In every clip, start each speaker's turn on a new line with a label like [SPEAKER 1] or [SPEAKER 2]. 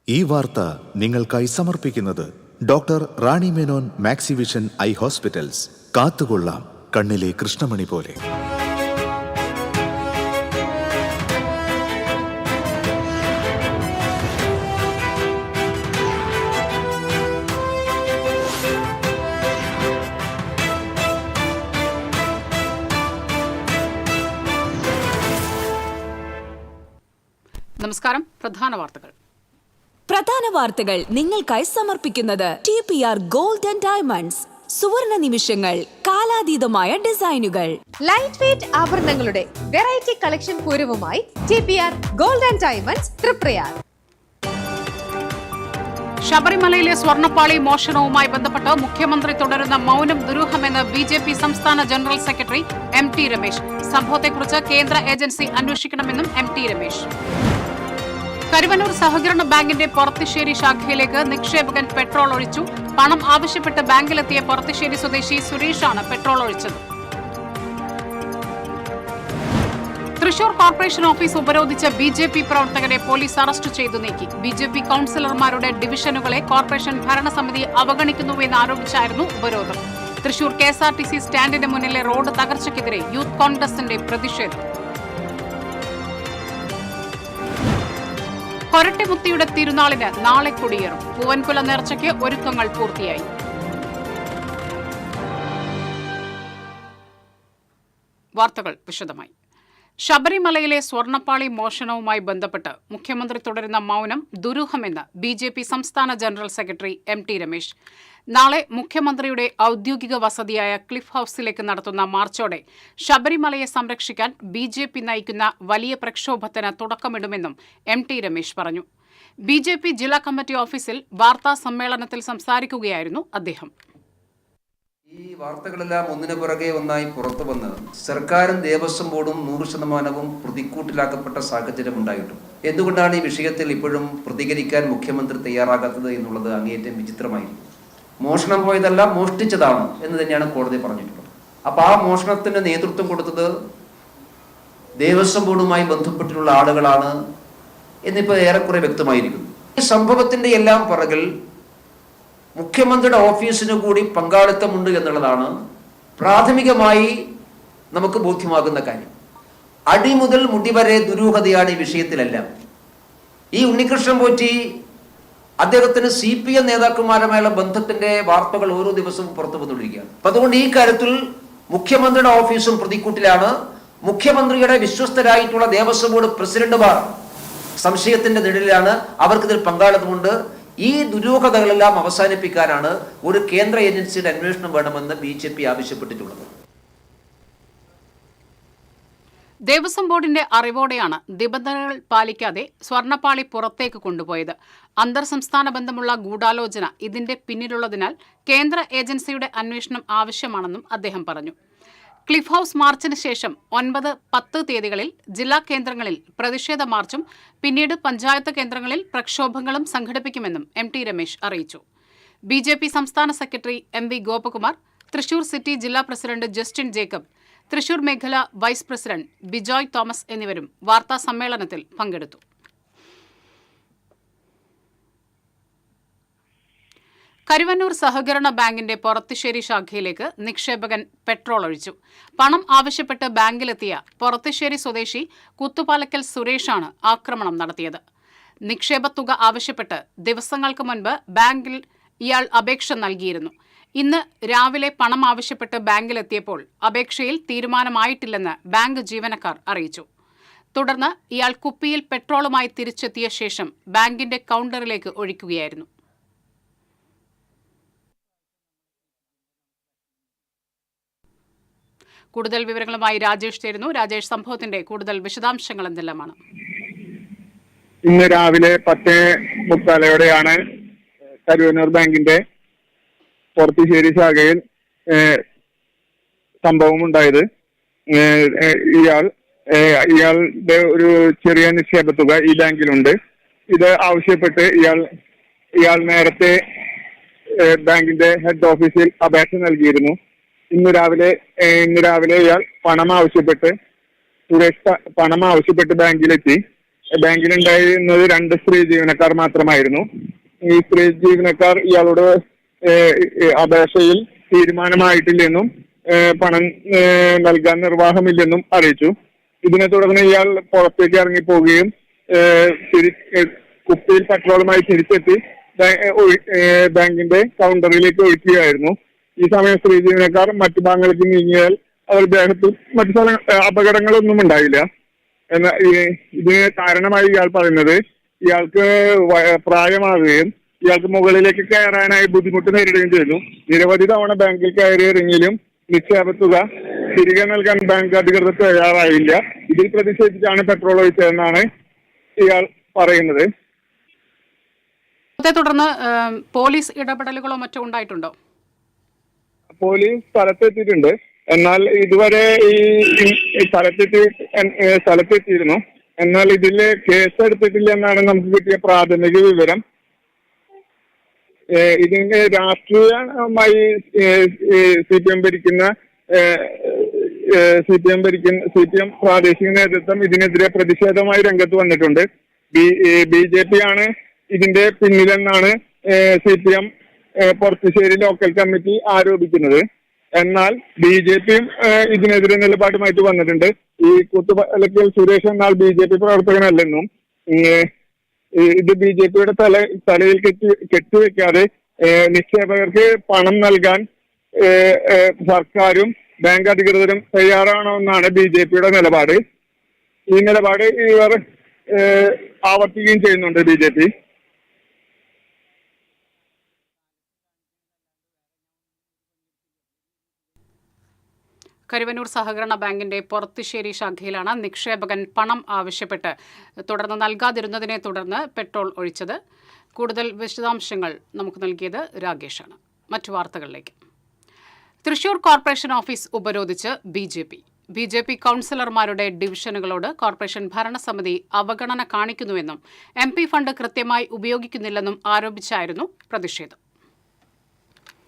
[SPEAKER 1] ഈ വാർത്ത നിങ്ങൾക്കായി സമർപ്പിക്കുന്നത് doctor Rani Menon Maxivision I hospitals. കാത്തുകൊള്ളാം കണ്ണിലെ കൃഷ്ണമണി പോലെ.
[SPEAKER 2] നമസ്കാരം. പ്രധാന വാർത്തകൾ നിങ്ങൾക്കായി സമർപ്പിക്കുന്നത് TPR ഗോൾഡ് ആൻഡ് ഡയമണ്ട്സ്. സുവർണ നിമിഷങ്ങൾ, കാലാതീതമായ ഡിസൈനുകൾ.
[SPEAKER 3] ലൈറ്റ് വെയ്റ്റ് ആഭരണങ്ങളുടെ വെറൈറ്റി കളക്ഷൻ പൂരവുമായി TPR gold and diamonds Triprayar.
[SPEAKER 2] ശബരിമലയിലെ സ്വർണ്ണപ്പാളി മോഷണവുമായി ബന്ധപ്പെട്ട് മുഖ്യമന്ത്രി തുടരുന്ന മൗനം ദുരൂഹമെന്ന് BJP സംസ്ഥാന ജനറൽ സെക്രട്ടറി MT രമേശ്. സംഭവത്തെക്കുറിച്ച് കേന്ദ്ര ഏജൻസി അന്വേഷിക്കണമെന്നും MT രമേശ്. കരുവന്നൂർ സഹകരണ ബാങ്കിന്റെ പൊറത്തിശ്ശേരി ശാഖയിലേക്ക് നിക്ഷേപകൻ പെട്രോൾ ഒഴിച്ചു. പണം ആവശ്യപ്പെട്ട് ബാങ്കിലെത്തിയ പൊറത്തിശ്ശേരി സ്വദേശി സുരേഷാണ് പെട്രോൾ ഒഴിച്ചത്. തൃശൂർ കോർപ്പറേഷൻ ഓഫീസ് ഉപരോധിച്ച BJP പ്രവർത്തകരെ പോലീസ് അറസ്റ്റ് ചെയ്തു നീക്കി. BJP കൌൺസിലർമാരുടെ ഡിവിഷനുകളെ കോർപ്പറേഷൻ ഭരണസമിതി അവഗണിക്കുന്നുവെന്ന് ആരോപിച്ചായിരുന്നു ഉപരോധം. തൃശൂർ KSRTC സ്റ്റാൻഡിന് മുന്നിലെ റോഡ് തകർച്ചയ്ക്കെതിരെ യൂത്ത് കോൺഗ്രസിന്റെ പ്രതിഷേധം. കൊരട്ടിമുത്തിയുടെ തിരുനാളിന് നാളെ കൊടിയേറും. പൂവൻകുല നേർച്ചയ്ക്ക് ഒരുക്കങ്ങൾ പൂർത്തിയായി. വാർത്തകൾ വിശദമായി. ശബരിമലയിലെ സ്വർണ്ണപ്പാളി മോഷണവുമായി ബന്ധപ്പെട്ട് മുഖ്യമന്ത്രി തുടരുന്ന മൗനം ദുരൂഹമെന്ന് BJP സംസ്ഥാന ജനറൽ സെക്രട്ടറി MT രമേശ്. നാളെ മുഖ്യമന്ത്രിയുടെ ഔദ്യോഗിക വസതിയായ ക്ലിഫ് ഹൌസിലേക്ക് നടത്തുന്ന മാർച്ചോടെ ശബരിമലയെ സംരക്ഷിക്കാൻ BJP നയിക്കുന്ന വലിയ പ്രക്ഷോഭത്തിന് തുടക്കമിടുമെന്നും MT രമേശ് പറഞ്ഞു. BJP ജില്ലാ കമ്മിറ്റി ഓഫീസിൽ വാർത്താ സമ്മേളനത്തിൽ സംസാരിക്കുകയായിരുന്നു അദ്ദേഹം.
[SPEAKER 4] ഈ വാർത്തകളെല്ലാം ഒന്നിനു പുറകെ ഒന്നായി പുറത്തു വന്ന് സർക്കാരും ദേവസ്വം ബോർഡും 100% പ്രതിക്കൂട്ടിലാക്കപ്പെട്ട സാഹചര്യം ഉണ്ടായിട്ടും എന്തുകൊണ്ടാണ് ഈ വിഷയത്തിൽ ഇപ്പോഴും പ്രതികരിക്കാൻ മുഖ്യമന്ത്രി തയ്യാറാകാത്തത് എന്നുള്ളത് അങ്ങേയറ്റം വിചിത്രമായിരുന്നു. മോഷണം പോയതല്ല, മോഷ്ടിച്ചതാണ് എന്ന് തന്നെയാണ് കോടതി പറഞ്ഞിട്ടുള്ളത്. അപ്പോൾ ആ മോഷണത്തിന് നേതൃത്വം കൊടുത്തത് ദേവസ്വം ബോർഡുമായി ബന്ധപ്പെട്ടിട്ടുള്ള ആളുകളാണ് എന്നിപ്പോൾ ഏറെക്കുറെ വ്യക്തമായിരിക്കുന്നു. ഈ സംഭവത്തിന്റെ എല്ലാം പുറകിൽ മുഖ്യമന്ത്രിയുടെ ഓഫീസിന് കൂടി പങ്കാളിത്തമുണ്ട് എന്നുള്ളതാണ് പ്രാഥമികമായി നമുക്ക് ബോധ്യമാകുന്ന കാര്യം. അടി മുതൽ മുടി വരെ ദുരൂഹതയാണ് ഈ വിഷയത്തിലെല്ലാം. ഈ ഉണ്ണികൃഷ്ണൻ പോറ്റി അദ്ദേഹത്തിന് CPM നേതാക്കന്മാരുമായുള്ള ബന്ധത്തിന്റെ വാർത്തകൾ ഓരോ ദിവസവും പുറത്തു വന്നുകൊണ്ടിരിക്കുകയാണ്. അപ്പം അതുകൊണ്ട് ഈ കാര്യത്തിൽ മുഖ്യമന്ത്രിയുടെ ഓഫീസും പ്രതിക്കൂട്ടിലാണ്. മുഖ്യമന്ത്രിയുടെ വിശ്വസ്തരായിട്ടുള്ള ദേവസ്വം ബോർഡ് പ്രസിഡന്റുമാർ സംശയത്തിന്റെ നിഴലിലാണ്. അവർക്കിതിൽ പങ്കാളിത്തമുണ്ട്. ഈ ദുരൂഹതകളെല്ലാം അവസാനിപ്പിക്കാനാണ് ഒരു കേന്ദ്ര ഏജൻസിയുടെ അന്വേഷണം വേണമെന്ന് BJP ആവശ്യപ്പെട്ടിട്ടുള്ളത്.
[SPEAKER 2] ദേവസ്വം ബോർഡിന്റെ അറിവോടെയാണ് നിബന്ധനകൾ പാലിക്കാതെ സ്വർണ്ണപ്പാളി പുറത്തേക്ക് കൊണ്ടുപോയത്. അന്തർ സംസ്ഥാന ബന്ധമുള്ള ഗൂഢാലോചന ഇതിന്റെ പിന്നിലുള്ളതിനാൽ കേന്ദ്ര ഏജൻസിയുടെ അന്വേഷണം ആവശ്യമാണെന്നും അദ്ദേഹം പറഞ്ഞു. ക്ലിഫ് ഹൌസ് മാർച്ചിന് ശേഷം 9, 10 തീയതികളിൽ ജില്ലാ കേന്ദ്രങ്ങളിൽ പ്രതിഷേധ മാർച്ചും പിന്നീട് പഞ്ചായത്ത് കേന്ദ്രങ്ങളിൽ പ്രക്ഷോഭങ്ങളും സംഘടിപ്പിക്കുമെന്നും MT രമേശ് അറിയിച്ചു. BJP സംസ്ഥാന secretary MV Gopakumar, Thrissur city ജില്ലാ പ്രസിഡന്റ് ജസ്റ്റിൻ ജേക്കബ്, തൃശൂർ മേഖല വൈസ് പ്രസിഡന്റ് ബിജോയ് തോമസ് എന്നിവരും വാർത്താ സമ്മേളനത്തിൽ പങ്കെടുത്തു. കരുവന്നൂർ സഹകരണ ബാങ്കിന്റെ പൊറത്തിശ്ശേരി ശാഖയിലേക്ക് നിക്ഷേപകൻ പെട്രോൾ ഒഴിച്ചു. പണം ആവശ്യപ്പെട്ട് ബാങ്കിലെത്തിയ പൊറത്തിശ്ശേരി സ്വദേശി കുത്തുപാലക്കൽ സുരേഷാണ് ആക്രമണം നടത്തിയത്. നിക്ഷേപത്തുക ആവശ്യപ്പെട്ട് ദിവസങ്ങൾക്ക് മുൻപ് ബാങ്കിൽ ഇയാൾ അപേക്ഷ നൽകിയിരുന്നു. ഇന്ന് രാവിലെ പണം ആവശ്യപ്പെട്ട് ബാങ്കിലെത്തിയപ്പോൾ അപേക്ഷയിൽ തീരുമാനമായിട്ടില്ലെന്ന് ബാങ്ക് ജീവനക്കാർ അറിയിച്ചു. തുടർന്ന് ഇയാൾ കുപ്പിയിൽ പെട്രോളുമായി തിരിച്ചെത്തിയ ശേഷം ബാങ്കിന്റെ കൗണ്ടറിലേക്ക് ഒഴിക്കുകയായിരുന്നു. കൂടുതൽ വിവരങ്ങളുമായി രാജേഷ് ചേരുന്നു. രാജേഷ്, സംഭവത്തിന്റെ കൂടുതൽ വിശദാംശങ്ങൾ എന്തെല്ലാമാണ്?
[SPEAKER 5] ഇന്ന് രാവിലെ 10:30 കരുവന്നൂർ ബാങ്കിന്റെ പൊറത്തിശ്ശേരി ശാഖയിൽ സംഭവം ഉണ്ടായത്. ഇയാളുടെ ഒരു ചെറിയ നിക്ഷേപ തുക ഈ ബാങ്കിലുണ്ട്. ഇത് ആവശ്യപ്പെട്ട് ഇയാൾ നേരത്തെ ബാങ്കിന്റെ ഹെഡ് ഓഫീസിൽ അപേക്ഷ നൽകിയിരുന്നു. ഇന്ന് രാവിലെ ഇയാൾ പണം ആവശ്യപ്പെട്ട് ബാങ്കിലെത്തി. ബാങ്കിലുണ്ടായിരുന്നത് 2 സ്ത്രീ ജീവനക്കാർ മാത്രമായിരുന്നു. ഈ സ്ത്രീ ജീവനക്കാർ ഇയാളുടെ അപേക്ഷയിൽ തീരുമാനമായിട്ടില്ലെന്നും പണം നൽകാൻ നിർവാഹമില്ലെന്നും അറിയിച്ചു. ഇതിനെ തുടർന്ന് ഇയാൾ പുറത്തേക്ക് ഇറങ്ങിപ്പോവുകയും കുപ്പിയിൽ പെട്രോളുമായി തിരിച്ചെത്തി ബാങ്കിന്റെ കൗണ്ടറിലേക്ക് ഒഴിക്കുകയായിരുന്നു. ഈ സമയം സ്ത്രീ ജീവനക്കാർ മറ്റു ഭാഗങ്ങളിലേക്ക് നീങ്ങിയാൽ അവർ ദേഹത്ത് മറ്റു അപകടങ്ങളൊന്നും ഉണ്ടായില്ല. എന്നാൽ ഇതിന് കാരണമായി ഇയാൾ പറയുന്നത് ഇയാൾക്ക് പ്രായമാവുകയും ഇയാൾക്ക് മുകളിലേക്ക് കയറാനായി ബുദ്ധിമുട്ട് നേരിടുകയും ചെയ്തു. നിരവധി തവണ ബാങ്കിൽ കയറിയിറങ്ങിയും നിക്ഷേപ തുക തിരികെ നൽകാൻ ബാങ്ക് അധികൃതർ തയ്യാറായില്ല. ഇതിൽ പ്രതിഷേധിച്ചാണ് പെട്രോൾ ഒഴിച്ചതെന്നാണ് ഇയാൾ പറയുന്നത്.
[SPEAKER 2] തുടർന്ന് പോലീസ് ഇടപെടലുകളോ മറ്റോ ഉണ്ടായിട്ടുണ്ടോ?
[SPEAKER 5] പോലീസ് സ്ഥലത്തെത്തിയിട്ടുണ്ട്. എന്നാൽ ഇതുവരെ ഈ സ്ഥലത്തെത്തിയിരുന്നു. എന്നാൽ ഇതിൽ കേസെടുത്തിട്ടില്ല എന്നാണ് നമുക്ക് കിട്ടിയ പ്രാഥമിക വിവരം. ഇതിന്റെ രാഷ്ട്രീയമായി CPM ഭരിക്കുന്ന പ്രാദേശിക നേതൃത്വം ഇതിനെതിരെ പ്രതിഷേധമായി രംഗത്ത് വന്നിട്ടുണ്ട്. BJP ആണ് ഇതിന്റെ പിന്നിലെന്നാണ് CPM പൊറത്തുശ്ശേരി ലോക്കൽ കമ്മിറ്റി ആരോപിക്കുന്നത്. എന്നാൽ BJPയും ഇതിനെതിരെ നിലപാടുമായിട്ട് വന്നിട്ടുണ്ട്. ഈ കുത്തുപലക്കൽ സുരേഷ് എന്നാൽ BJP പ്രവർത്തകനല്ലെന്നും ഇത് BJPയുടെ തലയിൽ കെട്ടിവെക്കാതെ നിക്ഷേപകർക്ക് പണം നൽകാൻ സർക്കാരും ബാങ്ക് അധികൃതരും തയ്യാറാണെന്നാണ് BJPയുടെ നിലപാട്. ഈ നിലപാട് ഇവർ ആവർത്തിക്കുകയും ചെയ്യുന്നുണ്ട് BJP.
[SPEAKER 2] കരുവന്നൂർ സഹകരണ ബാങ്കിന്റെ പൊറത്തുശ്ശേരി ശാഖയിലാണ് നിക്ഷേപകൻ പണം ആവശ്യപ്പെട്ട് തുടർന്ന് നൽകാതിരുന്നതിനെ തുടർന്ന് പെട്രോൾ ഒഴിച്ചത്. കൂടുതൽ വിശദാംശങ്ങൾ നമുക്ക് നൽകിയത് രാകേഷാണ്. മറ്റു വാർത്തകളിലേക്ക്. തൃശൂർ കോർപ്പറേഷൻ ഓഫീസ് ഉപരോധിച്ച് BJP കൗൺസിലർമാരുടെ ഡിവിഷനുകളോട് കോർപ്പറേഷൻ ഭരണസമിതി അവഗണന കാണിക്കുന്നുവെന്നും MP ഫണ്ട് കൃത്യമായി ഉപയോഗിക്കുന്നില്ലെന്നും ആരോപിച്ചായിരുന്നു പ്രതിഷേധം.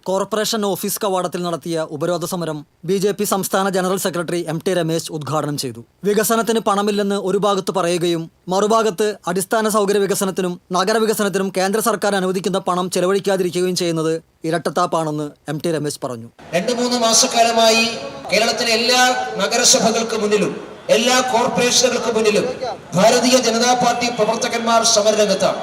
[SPEAKER 6] കോർപ്പറേഷൻ ഓഫീസ് കവാടത്തിൽ നടത്തിയ ഉപരോധ സമരം BJP സംസ്ഥാന ജനറൽ സെക്രട്ടറി MT രമേശ് ഉദ്ഘാടനം ചെയ്തു. വികസനത്തിന് പണമില്ലെന്ന് ഒരു ഭാഗത്ത് പറയുകയും മറുഭാഗത്ത് അടിസ്ഥാന സൗകര്യ വികസനത്തിനും നഗരവികസനത്തിനും കേന്ദ്ര സർക്കാർ അനുവദിക്കുന്ന പണം ചെലവഴിക്കാതിരിക്കുകയും ചെയ്യുന്നത് ഇരട്ടത്താപ്പാണെന്ന് MT രമേശ് പറഞ്ഞു.
[SPEAKER 7] 2-3 മാസക്കാലമായി കേരളത്തിലെ എല്ലാ നഗരസഭകൾക്ക് മുന്നിലും എല്ലാ കോർപ്പറേഷനുകൾക്ക് മുന്നിലും ഭാരതീയ ജനതാ പാർട്ടി പ്രവർത്തകന്മാർ സമരരംഗത്താണ്.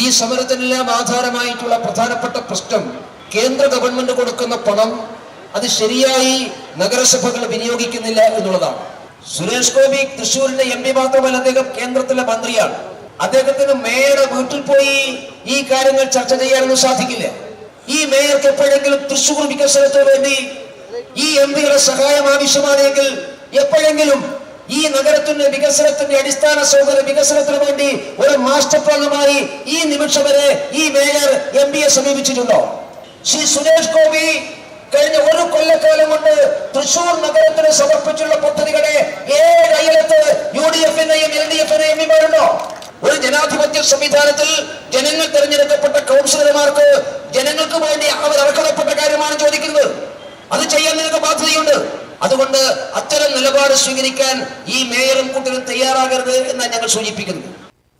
[SPEAKER 7] ഈ സമരത്തിനെല്ലാം ആധാരമായിട്ടുള്ള പ്രധാനപ്പെട്ട പ്രശ്നം കേന്ദ്ര ഗവൺമെന്റ് കൊടുക്കുന്ന പണം അത് ശരിയായി നഗരസഭകൾ വിനിയോഗിക്കുന്നില്ല എന്നുള്ളതാണ്. സുരേഷ് ഗോപി തൃശ്ശൂരിന്റെ MP മാത്രമല്ല, അദ്ദേഹം കേന്ദ്രത്തിലെ മന്ത്രിയാണ്. അദ്ദേഹത്തിന് മേയറുടെ വീട്ടിൽ പോയി ഈ കാര്യങ്ങൾ ചർച്ച ചെയ്യാനൊന്നും സാധിക്കില്ല. ഈ മേയർക്ക് എപ്പോഴെങ്കിലും തൃശ്ശൂർ വികസനത്തിന് വേണ്ടി ഈ MPയുടെ സഹായം ആവശ്യമാണെങ്കിൽ എപ്പോഴെങ്കിലും ഈ നഗരത്തിന്റെ വികസനത്തിന്റെ അടിസ്ഥാന സൗകര്യ വികസനത്തിന് വേണ്ടി ഒരു മാസ്റ്റർ പ്ലാനുമായി ഈ നിമിഷം വരെ ഈ മേയർ MPയെ സമീപിച്ചിട്ടുണ്ടോ? ശ്രീ സുരേഷ് ഗോപി കഴിഞ്ഞ 1 കൊല്ലക്കാലം കൊണ്ട് തൃശൂർ നഗരത്തിന് സമർപ്പിച്ചുള്ള പദ്ധതികളെ 7 അയലത്ത് UDF-നെയും LDF-നെയും എംപിമാരുണ്ടോ? ഒരു ജനാധിപത്യ സംവിധാനത്തിൽ ജനങ്ങൾ തെരഞ്ഞെടുക്കപ്പെട്ട കൗൺസിലർമാർക്ക് ജനങ്ങൾക്ക് വേണ്ടി അവർ അർഹതപ്പെട്ട കാര്യമാണ് ചോദിക്കുന്നത്. അത് ചെയ്യാൻ നിങ്ങൾക്ക് ബാധ്യതയുണ്ട്. അതുകൊണ്ട് അത്തരം നിലപാട് സ്വീകരിക്കാൻ ഈ മേയറും കൂട്ടരും തയ്യാറാകരുത് എന്നാണ് ഞങ്ങൾ സൂചിപ്പിക്കുന്നത്.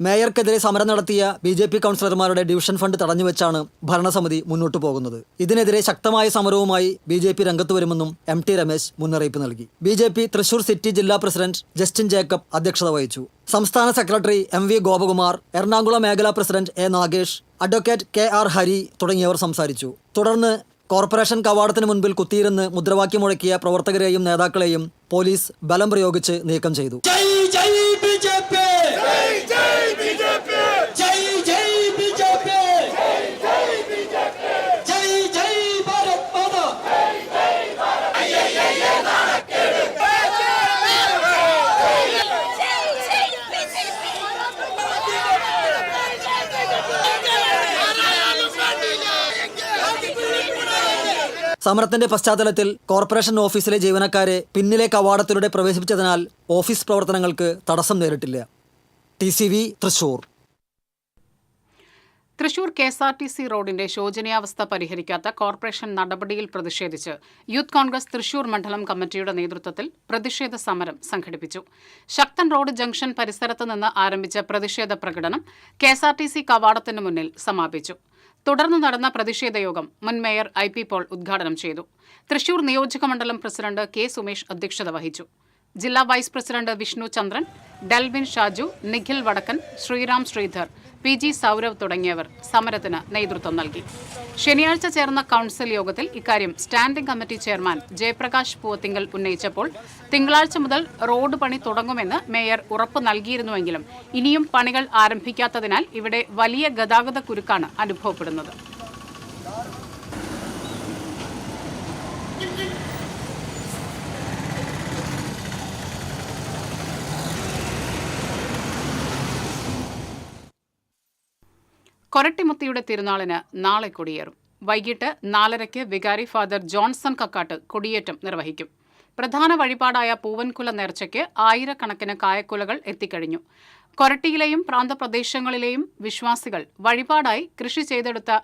[SPEAKER 6] മേയർക്കെതിരെ സമരം നടത്തിയ BJP കൗൺസിലർമാരുടെ ഡിവിഷൻ ഫണ്ട് തടഞ്ഞുവെച്ചാണ് ഭരണസമിതി മുന്നോട്ടു പോകുന്നത്. ഇതിനെതിരെ ശക്തമായ സമരവുമായി BJP രംഗത്ത് വരുമെന്നും MT രമേശ് മുന്നറിയിപ്പ് നൽകി. BJP തൃശൂർ സിറ്റി ജില്ലാ പ്രസിഡന്റ് ജസ്റ്റിൻ ജേക്കബ് അധ്യക്ഷത വഹിച്ചു. സംസ്ഥാന സെക്രട്ടറി MV ഗോപകുമാർ, എറണാകുളം മേഖലാ president A Nagesh, advocate KR Hari തുടങ്ങിയവർ സംസാരിച്ചു. തുടർന്ന് കോർപ്പറേഷൻ കവാടത്തിന് മുൻപിൽ കുത്തിയിരുന്ന് മുദ്രാവാക്യം മുഴക്കിയ പ്രവർത്തകരെയും നേതാക്കളെയും പോലീസ് ബലം പ്രയോഗിച്ച് നീക്കം ചെയ്തു. സമരത്തിന്റെ പശ്ചാത്തലത്തിൽ കോർപ്പറേഷൻ ഓഫീസിലെ ജീവനക്കാരെ പിന്നിലെ കവാടത്തിലൂടെ പ്രവേശിപ്പിച്ചതിനാൽ ഓഫീസ് പ്രവർത്തനങ്ങൾക്ക് തടസ്സം നേരിട്ടില്ല. TCV തൃശൂർ.
[SPEAKER 2] തൃശൂർ KSRTC റോഡിന്റെ ശോചനീയാവസ്ഥ പരിഹരിക്കാത്ത കോർപ്പറേഷൻ നടപടിയിൽ പ്രതിഷേധിച്ച് യൂത്ത് കോൺഗ്രസ് തൃശൂർ മണ്ഡലം കമ്മിറ്റിയുടെ നേതൃത്വത്തിൽ പ്രതിഷേധ സമരം സംഘടിപ്പിച്ചു. ശക്തൻ റോഡ് ജംഗ്ഷൻ പരിസരത്ത് നിന്ന് ആരംഭിച്ച പ്രതിഷേധ പ്രകടനം KSRTC കവാടത്തിന് മുന്നിൽ സമാപിച്ചു. തുടർന്ന് നടന്ന പ്രതിഷേധ യോഗം മുൻ മേയർ IP പോൾ ഉദ്ഘാടനം ചെയ്തു. തൃശൂർ നിയോജക മണ്ഡലം പ്രസിഡന്റ് K സുമേഷ് അധ്യക്ഷത വഹിച്ചു. ജില്ലാ വൈസ് പ്രസിഡന്റ് വിഷ്ണു ചന്ദ്രൻ, ഡെൽവിൻ ഷാജു, നിഖിൽ വടക്കൻ, ശ്രീറാം ശ്രീധർ, PG സൗരവ് തുടങ്ങിയവർ സമരത്തിന് നേതൃത്വം നൽകി. ശനിയാഴ്ച ചേർന്ന കൌൺസിൽ യോഗത്തിൽ ഇക്കാര്യം standing committee chairman Jayaprakash Poovathinkal ഉന്നയിച്ചപ്പോൾ തിങ്കളാഴ്ച മുതൽ റോഡ് പണി തുടങ്ങുമെന്ന് മേയർ ഉറപ്പ് നൽകിയിരുന്നുവെങ്കിലും ഇനിയും പണികൾ ആരംഭിക്കാത്തതിനാൽ ഇവിടെ വലിയ ഗതാഗത കുരുക്കാണ് അനുഭവപ്പെടുന്നത്. കൊരട്ടിമുത്തിയുടെ തിരുനാളിന് നാളെ കൊടിയേറും. വൈകിട്ട് 4:30 വികാരി ഫാദർ ജോൺസൺ കക്കാട്ട് കൊടിയേറ്റം നിർവഹിക്കും. പ്രധാന വഴിപാടായ പൂവൻകുല നേർച്ചയ്ക്ക് ആയിരക്കണക്കിന് കായക്കുലകൾ എത്തിക്കഴിഞ്ഞു. കൊരട്ടിയിലെയും പ്രാന്തപ്രദേശങ്ങളിലെയും വിശ്വാസികൾ വഴിപാടായി കൃഷി ചെയ്തെടുത്ത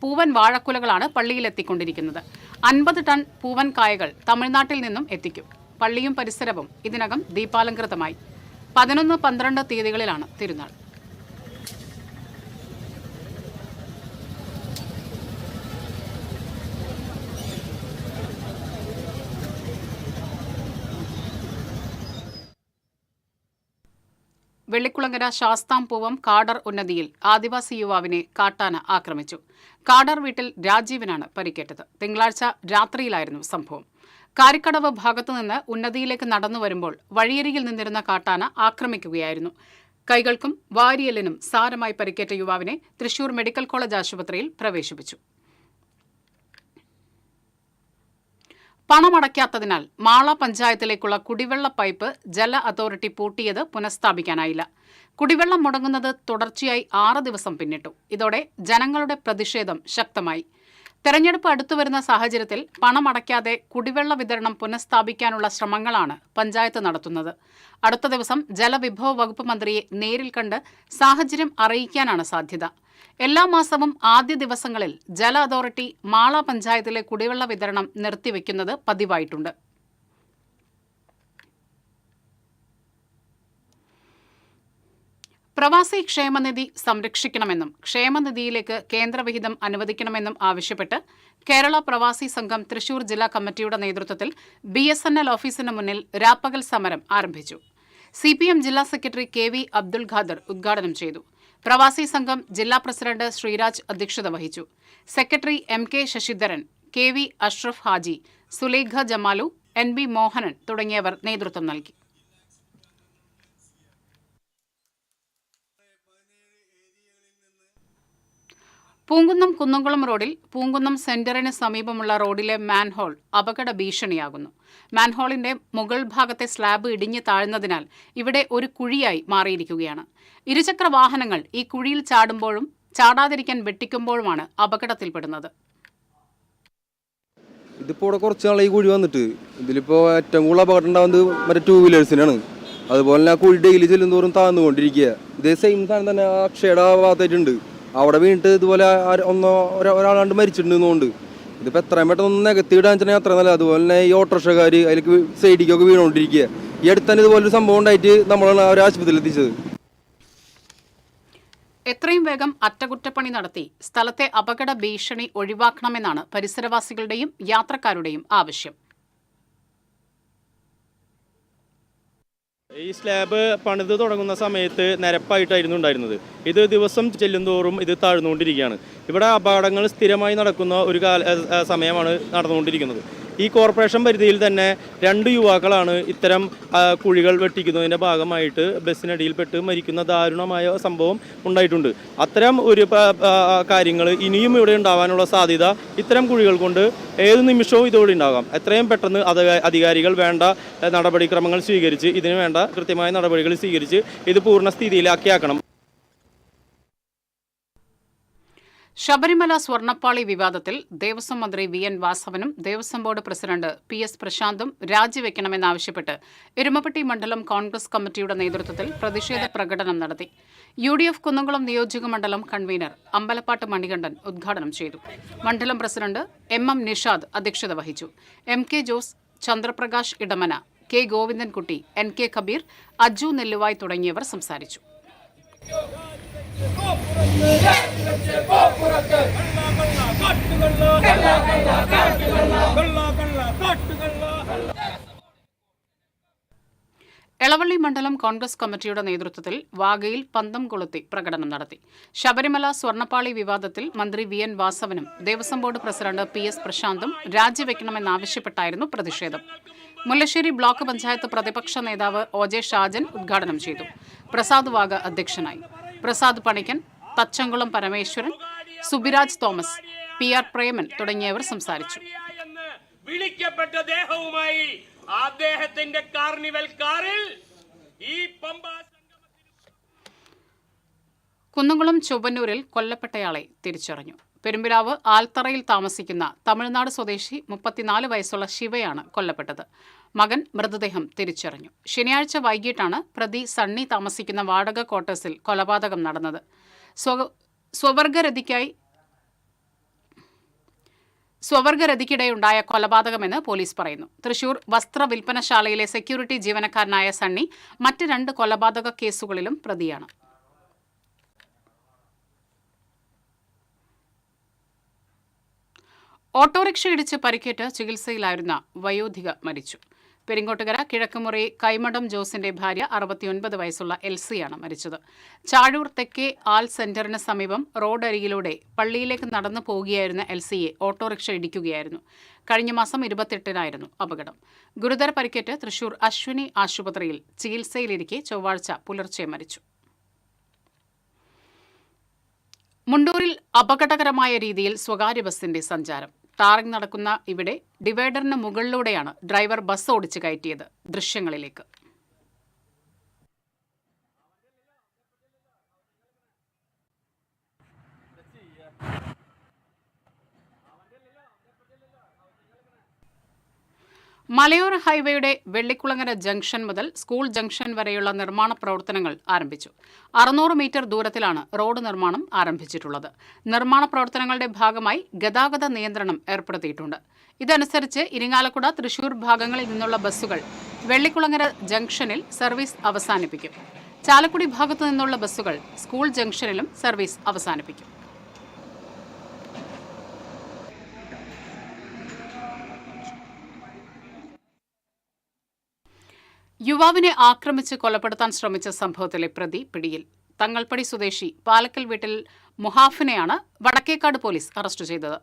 [SPEAKER 2] പൂവൻ വാഴക്കുലകളാണ് പള്ളിയിലെത്തിക്കൊണ്ടിരിക്കുന്നത്. 50 ടൺ പൂവൻ കായകൾ തമിഴ്നാട്ടിൽ നിന്നും എത്തിക്കും. പള്ളിയും പരിസരവും ഇതിനകം ദീപാലങ്കൃതമായി. 11, 12 തീയതികളിലാണ് തിരുനാൾ. വെള്ളിക്കുളങ്ങര ശാസ്താംപൂവം കാടർ ഉന്നതിയിൽ ആദിവാസി യുവാവിനെ കാട്ടാന ആക്രമിച്ചു. കാടർ വീട്ടിൽ രാജീവിനാണ് പരിക്കേറ്റത്. തിങ്കളാഴ്ച രാത്രിയിലായിരുന്നു സംഭവം. കാരിക്കടവ് ഭാഗത്തുനിന്ന് ഉന്നതിയിലേക്ക് നടന്നു വരുമ്പോൾ വഴിയരികിൽ നിന്നിരുന്ന കാട്ടാന ആക്രമിക്കുകയായിരുന്നു. കൈകൾക്കും വാരിയെല്ലിനും സാരമായി പരിക്കേറ്റ യുവാവിനെ തൃശൂർ മെഡിക്കൽ കോളേജ് ആശുപത്രിയിൽ പ്രവേശിപ്പിച്ചു. പണമടയ്ക്കാത്തതിനാൽ മാള പഞ്ചായത്തിലേക്കുള്ള കുടിവെള്ള പൈപ്പ് ജല അതോറിറ്റി പൂട്ടിയത് പുനഃസ്ഥാപിക്കാനായില്ല. കുടിവെള്ളം മുടങ്ങുന്നത് തുടർച്ചയായി 6 ദിവസം പിന്നിട്ടു. ഇതോടെ ജനങ്ങളുടെ പ്രതിഷേധം ശക്തമായി. തെരഞ്ഞെടുപ്പ് അടുത്തുവരുന്ന സാഹചര്യത്തിൽ പണമടയ്ക്കാതെ കുടിവെള്ള വിതരണം പുനഃസ്ഥാപിക്കാനുള്ള ശ്രമങ്ങളാണ് പഞ്ചായത്ത് നടത്തുന്നത്. അടുത്ത ദിവസം ജലവിഭവ വകുപ്പ് മന്ത്രിയെ നേരിൽ കണ്ട് സാഹചര്യം അറിയിക്കാനാണ് സാധ്യത. എല്ലാ മാസവും ആദ്യ ദിവസങ്ങളിൽ ജല അതോറിറ്റി മാള പഞ്ചായത്തിലെ കുടിവെള്ള വിതരണം നിർത്തിവെക്കുന്നത് പതിവായിട്ടുണ്ട്. പ്രവാസി ക്ഷേമനിധി സംരക്ഷിക്കണമെന്നും ക്ഷേമനിധിയിലേക്ക് കേന്ദ്രവിഹിതം അനുവദിക്കണമെന്നും ആവശ്യപ്പെട്ട് കേരള പ്രവാസി സംഘം തൃശൂർ ജില്ലാ കമ്മിറ്റിയുടെ നേതൃത്വത്തിൽ BSNL ഓഫീസിന് മുന്നിൽ രാപ്പകൽ സമരം ആരംഭിച്ചു. CPM ജില്ലാ സെക്രട്ടറി KV അബ്ദുൽ ഖാദർ ഉദ്ഘാടനം ചെയ്തു. പ്രവാസി സംഘം ജില്ലാ പ്രസിഡന്റ് ശ്രീരാജ് അധ്യക്ഷത വഹിച്ചു. Secretary MK Sasidharan, KV Ashraf Haji, Sulekha Jamalu, NB Mohanan തുടങ്ങിയവർ നേതൃത്വം നൽകി. പൂങ്കുന്നം കുന്നംകുളം റോഡിൽ പൂങ്കുന്നം സെന്ററിന് സമീപമുള്ള റോഡിലെ മാൻഹോൾ അപകട ഭീഷണിയാകുന്നു. മാൻഹോളിന്റെ മുകൾ ഭാഗത്തെ സ്ലാബ് ഇടിഞ്ഞു താഴ്ന്നതിനാൽ ഇവിടെ ഒരു കുഴിയായി മാറിയിരിക്കുകയാണ്. ഇരുചക്ര വാഹനങ്ങൾ ഈ കുഴിയിൽ ചാടുമ്പോഴും ചാടാതിരിക്കാൻ വെട്ടിക്കുമ്പോഴുമാണ് അപകടത്തിൽപ്പെടുന്നത്.
[SPEAKER 8] ഇതിപ്പോൾ ഇവിടെ കുറച്ച് നാളെ ഈ കുഴി വന്നിട്ട് ഇതിലിപ്പോൾ ഏറ്റവും കൂടുതൽ അപകടം ഉണ്ടാകുന്നത് മറ്റേ 2 വീലേഴ്സിനാണ്. അതുപോലെ തന്നെ ആ കുഴി ഡെയിലി ചെല്ലുന്തോറും താഴ്ന്നുകൊണ്ടിരിക്കുക. ഇതേ സെയിം സാധനം തന്നെ അക്ഷയുടെ ഭാഗത്തായിട്ടുണ്ട്. അവിടെ വീണിട്ട് ഇതുപോലെ ഒരാളാണ്ട് മരിച്ചിട്ടുണ്ടെന്നുകൊണ്ട് ഇതിപ്പോൾ എത്രയും പെട്ടെന്ന് നികത്തിയിടാൻ വെച്ചാൽ അത്ര നല്ല. അതുപോലെ തന്നെ ഈ ഓട്ടോറിക്ഷക്കാർ അതിലേക്ക് സൈഡിലേക്കൊക്കെ വീണുകൊണ്ടിരിക്കുക. ഈ അടുത്ത് തന്നെ ഇതുപോലൊരു സംഭവം ഉണ്ടായിട്ട് നമ്മളാണ് അവർ ആശുപത്രിയിൽ എത്തിച്ചത്.
[SPEAKER 2] എത്രയും വേഗം അറ്റകുറ്റപ്പണി നടത്തി സ്ഥലത്തെ അപകട ഭീഷണി ഒഴിവാക്കണമെന്നാണ് പരിസരവാസികളുടെയും യാത്രക്കാരുടെയും ആവശ്യം.
[SPEAKER 9] ഈ സ്ലാബ് പണിത് തുടങ്ങുന്ന സമയത്ത് നിരപ്പായിട്ടായിരുന്നു ഉണ്ടായിരുന്നത്. ഇത് ദിവസം ചെല്ലുന്തോറും ഇത് താഴ്ന്നുകൊണ്ടിരിക്കുകയാണ്. ഇവിടെ അപകടങ്ങൾ സ്ഥിരമായി നടക്കുന്ന ഒരു സമയമാണ് നടന്നുകൊണ്ടിരിക്കുന്നത്. ഈ കോർപ്പറേഷൻ പരിധിയിൽ തന്നെ 2 യുവാക്കളാണ് ഇത്തരം കുഴികൾ വെട്ടിക്കുന്നതിൻ്റെ ഭാഗമായിട്ട് ബസ്സിനടിയിൽപ്പെട്ട് മരിക്കുന്ന ദാരുണമായ സംഭവം ഉണ്ടായിട്ടുണ്ട്. അത്തരം ഒരു കാര്യങ്ങൾ ഇനിയും ഇവിടെ ഉണ്ടാവാനുള്ള സാധ്യത ഇത്തരം കുഴികൾ കൊണ്ട് ഏത് നിമിഷവും ഇതോടെ ഉണ്ടാകാം. എത്രയും പെട്ടെന്ന് അധികാരികൾ വേണ്ട നടപടിക്രമങ്ങൾ സ്വീകരിച്ച് ഇതിന് വേണ്ട കൃത്യമായ നടപടികൾ സ്വീകരിച്ച് ഇത് പൂർണ്ണ സ്ഥിതിയിലാക്കിയാക്കണം.
[SPEAKER 2] ശബരിമല സ്വർണ്ണപ്പാളി വിവാദത്തിൽ ദേവസ്വം മന്ത്രി വി.എൻ. വാസവനും Devaswom board president PS. പ്രശാന്തും രാജിവെക്കണമെന്നാവശ്യപ്പെട്ട് Erumapetty മണ്ഡലം കോൺഗ്രസ് കമ്മിറ്റിയുടെ നേതൃത്വത്തിൽ പ്രതിഷേധ പ്രകടനം നടത്തി. UDF കുന്നംകുളം നിയോജക മണ്ഡലം കൺവീനർ അമ്പലപ്പാട്ട് മണികണ്ഠൻ ഉദ്ഘാടനം ചെയ്തു. മണ്ഡലം പ്രസിഡന്റ് M.M. നിഷാദ് അധ്യക്ഷത വഹിച്ചു. M.K. Jose, Chandraprakash Idamana, K. Govindankutty, N.K. Kabir, Aju Nelluvai തുടങ്ങിയവർ സംസാരിച്ചു. എളവള്ളി മണ്ഡലം കോൺഗ്രസ് കമ്മിറ്റിയുടെ നേതൃത്വത്തിൽ വാഗയിൽ പന്തം കൊളുത്തി പ്രകടനം നടത്തി. ശബരിമല സ്വർണ്ണപ്പാളി വിവാദത്തിൽ മന്ത്രി വി.എൻ. വാസവനും ദേവസ്വം ബോർഡ് പ്രസിഡന്റ് പി.എസ്. പ്രശാന്തും രാജിവെക്കണമെന്നാവശ്യപ്പെട്ടായിരുന്നു പ്രതിഷേധം. മുല്ലശ്ശേരി ബ്ലോക്ക് പഞ്ചായത്ത് പ്രതിപക്ഷ നേതാവ് O.J. ഷാജൻ ഉദ്ഘാടനം ചെയ്തു. പ്രസാദ് വാഗ അധ്യക്ഷനായി. പ്രസാദ് പണിക്കൻ, തച്ചങ്കുളം പരമേശ്വരൻ, സുബിരാജ് തോമസ്, PR പ്രേമൻ തുടങ്ങിയവർ സംസാരിച്ചു.
[SPEAKER 10] വിളിക്കപ്പെട്ട ദേഹവുമായി അദ്ദേഹത്തിന്റെ കാർണിവൽ കാറിൽ ഈ പമ്പ
[SPEAKER 2] കുന്നംകുളം ചൊവ്വന്നൂരിൽ കൊല്ലപ്പെട്ടയാളെ തിരിച്ചറിഞ്ഞു. പെരുമ്പിലാവ് ആൽത്തറയിൽ താമസിക്കുന്ന തമിഴ്നാട് സ്വദേശി 34 വയസ്സുള്ള ശിവയാണ് കൊല്ലപ്പെട്ടത്. മകൻ മൃതദേഹം തിരിച്ചറിഞ്ഞു. ശനിയാഴ്ച വൈകിട്ടാണ് പ്രതി സണ്ണി താമസിക്കുന്ന വാടക ക്വാർട്ടേഴ്സിൽ കൊലപാതകം നടന്നത്. സ്വവർഗരതിക്കിടെയുണ്ടായ കൊലപാതകമെന്ന് പോലീസ് പറയുന്നു. തൃശൂർ വസ്ത്ര വിൽപ്പനശാലയിലെ സെക്യൂരിറ്റി ജീവനക്കാരനായ സണ്ണി മറ്റ് 2 കൊലപാതക കേസുകളിലും പ്രതിയാണ്. ഓട്ടോറിക്ഷ ഇടിച്ച് പരിക്കേറ്റ് ചികിത്സയിലായിരുന്ന വയോധിക മരിച്ചു. പെരിങ്ങോട്ടുകര കിഴക്കുമുറി കൈമഠം ജോസിന്റെ ഭാര്യ 69 വയസ്സുള്ള എൽസിയാണ് മരിച്ചത്. ചാഴൂർ തെക്കേ ആൽ സെന്ററിന് സമീപം റോഡരികിലൂടെ പള്ളിയിലേക്ക് നടന്നു പോകുകയായിരുന്ന എൽസിയെ ഓട്ടോറിക്ഷ ഇടിക്കുകയായിരുന്നു. കഴിഞ്ഞ മാസം 28-നായിരുന്നു അപകടം. ഗുരുതര പരിക്കേറ്റ് തൃശൂർ അശ്വിനി ആശുപത്രിയിൽ ചികിത്സയിലിരിക്കെ ചൊവ്വാഴ്ച പുലർച്ചെ മരിച്ചു. മുണ്ടൂരിൽ അപകടകരമായ രീതിയിൽ സ്വകാര്യ ബസിന്റെ സഞ്ചാരം. ടാറിംഗ് നടക്കുന്ന ഇവിടെ ഡിവൈഡറിന് മുകളിലൂടെയാണ് ഡ്രൈവർ ബസ് ഓടിച്ച് കയറ്റിയത്. ദൃശ്യങ്ങളിലേക്ക്. മലയോര ഹൈവേയുടെ വെള്ളിക്കുളങ്ങര ജംഗ്ഷൻ മുതൽ സ്കൂൾ ജംഗ്ഷൻ വരെയുള്ള നിർമ്മാണ പ്രവർത്തനങ്ങൾ ആരംഭിച്ചു. 600 മീറ്റർ ദൂരത്തിലാണ് റോഡ് നിർമ്മാണം ആരംഭിച്ചിട്ടുള്ളത്. നിർമ്മാണ പ്രവർത്തനങ്ങളുടെ ഭാഗമായി ഗതാഗത നിയന്ത്രണം ഏർപ്പെടുത്തിയിട്ടുണ്ട്. ഇതനുസരിച്ച് ഇരിങ്ങാലക്കുട, തൃശൂർ ഭാഗങ്ങളിൽ നിന്നുള്ള ബസ്സുകൾ വെള്ളിക്കുളങ്ങര ജംഗ്ഷനിൽ സർവീസ് അവസാനിപ്പിക്കും. ചാലക്കുടി ഭാഗത്തു നിന്നുള്ള ബസ്സുകൾ സ്കൂൾ ജംഗ്ഷനിലും സർവീസ് അവസാനിപ്പിക്കും. യുവാവിനെ ആക്രമിച്ച് കൊലപ്പെടുത്താൻ ശ്രമിച്ച സംഭവത്തിലെ പ്രതി പിടിയിൽ. തങ്ങൾപ്പടി സ്വദേശി പാലക്കൽ വീട്ടിൽ മുഹാഫിനെയാണ് വടക്കേക്കാട് പോലീസ് അറസ്റ്റ് ചെയ്തത്.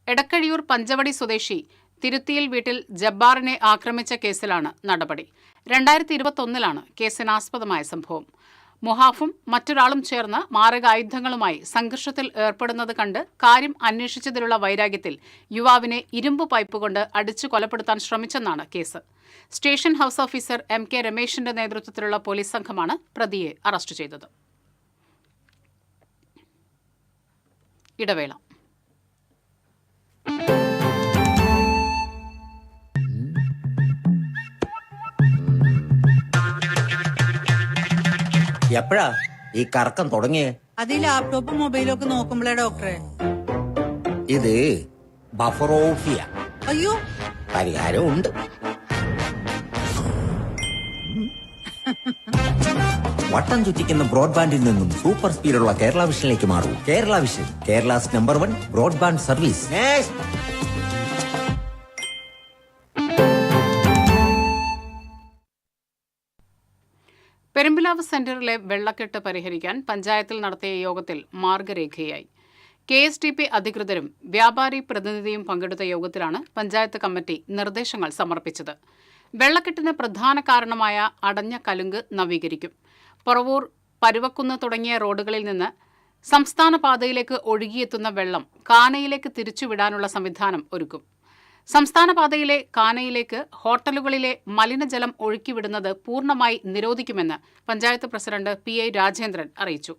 [SPEAKER 2] എടക്കഴിയൂർ പഞ്ചവടി സ്വദേശി തിരുത്തിയിൽ വീട്ടിൽ ജബ്ബാറിനെ ആക്രമിച്ച കേസിലാണ് നടപടി. 2021-ലാണ് കേസിനാസ്പദമായ സംഭവം. മുഹാഫും മറ്റൊരാളും ചേർന്ന് മാരകായുധങ്ങളുമായി സംഘർഷത്തിൽ ഏർപ്പെടുന്നത് കണ്ട് കാര്യം അന്വേഷിച്ചതിലുള്ള വൈരാഗ്യത്തിൽ യുവാവിനെ ഇരുമ്പ് പൈപ്പ് കൊണ്ട് അടിച്ചു കൊലപ്പെടുത്താൻ ശ്രമിച്ചെന്നാണ് case. Station house officer M.K. രമേശിന്റെ നേതൃത്വത്തിലുള്ള പോലീസ് സംഘമാണ് പ്രതിയെ അറസ്റ്റ് ചെയ്തത്. ഇടവേള.
[SPEAKER 11] എപ്പോഴാ ഈ കറക്കം തുടങ്ങിയേ?
[SPEAKER 12] അത് ഈ ലാപ്ടോപ്പും മൊബൈലും ഒക്കെ നോക്കുമ്പോഴേ ഡോക്ടറെ.
[SPEAKER 11] ഇത് ബഫറോഫിയ.
[SPEAKER 12] അയ്യോ,
[SPEAKER 11] പരിഹാരം ഉണ്ട്. വട്ടം ചുറ്റിക്കുന്ന ബ്രോഡ്ബാൻഡിൽ നിന്നും സൂപ്പർ സ്പീഡുള്ള കേരള വിഷനിലേക്ക് മാറൂ. Kerala vision, Kerala's number 1 broadband service.
[SPEAKER 2] Perumpilavu സെന്ററിലെ വെള്ളക്കെട്ട് പരിഹരിക്കാൻ പഞ്ചായത്തിൽ നടത്തിയ യോഗത്തിൽ മാർഗരേഖയായി. KSTP അധികൃതരും വ്യാപാരി പ്രതിനിധിയും പങ്കെടുത്ത യോഗത്തിലാണ് പഞ്ചായത്ത് കമ്മിറ്റി നിർദ്ദേശങ്ങൾ സമർപ്പിച്ചത്. വെള്ളക്കെട്ടിന് പ്രധാന കാരണമായ അടഞ്ഞ കലുങ്ക് നവീകരിക്കും. പറവൂർ, പരുവക്കുന്ന് തുടങ്ങിയ റോഡുകളിൽ നിന്ന് സംസ്ഥാന പാതയിലേക്ക് ഒഴുകിയെത്തുന്ന വെള്ളം കാനയിലേക്ക് തിരിച്ചുവിടാനുള്ള സംവിധാനം ഒരുക്കും. സംസ്ഥാന പാതയിലെ കാനയിലേക്ക് ഹോട്ടലുകളിലെ മലിനജലം ഒഴുക്കിവിടുന്നത് പൂർണ്ണമായി നിരോധിക്കുമെന്ന് പഞ്ചായത്ത് പ്രസിഡന്റ് PI രാജേന്ദ്രൻ അറിയിച്ചു.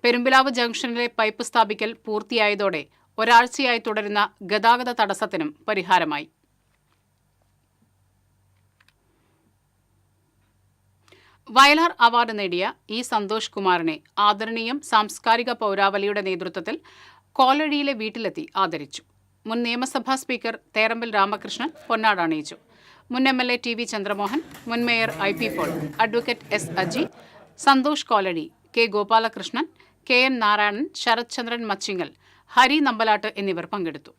[SPEAKER 2] പെരുമ്പിലാവ് ജംഗ്ഷനിലെ പൈപ്പ് സ്ഥാപിക്കൽ പൂർത്തിയായതോടെ ഒരാഴ്ചയായി തുടരുന്ന ഗതാഗത തടസ്സത്തിനും പരിഹാരമായി. വയലാർ അവാർഡ് നേടിയ ഇ സന്തോഷ് കുമാറിനെ ആദരണീയം സാംസ്കാരിക പൗരാവലിയുടെ നേതൃത്വത്തിൽ കോലഴിയിലെ വീട്ടിലെത്തി ആദരിച്ചു. മുൻ നിയമസഭാ സ്പീക്കർ തേറമ്പിൽ രാമകൃഷ്ണൻ പൊന്നാട അണിയിച്ചു. മുൻ MLA TV ചന്ദ്രമോഹൻ, മുൻ mayor IP Paul, advocate S Aji, Santhosh Kolazhi, K Gopalakrishnan, KN Narayanan, Sarath Chandran Machingal, Hari Nambalat എന്നിവർ പങ്കെടുത്തു.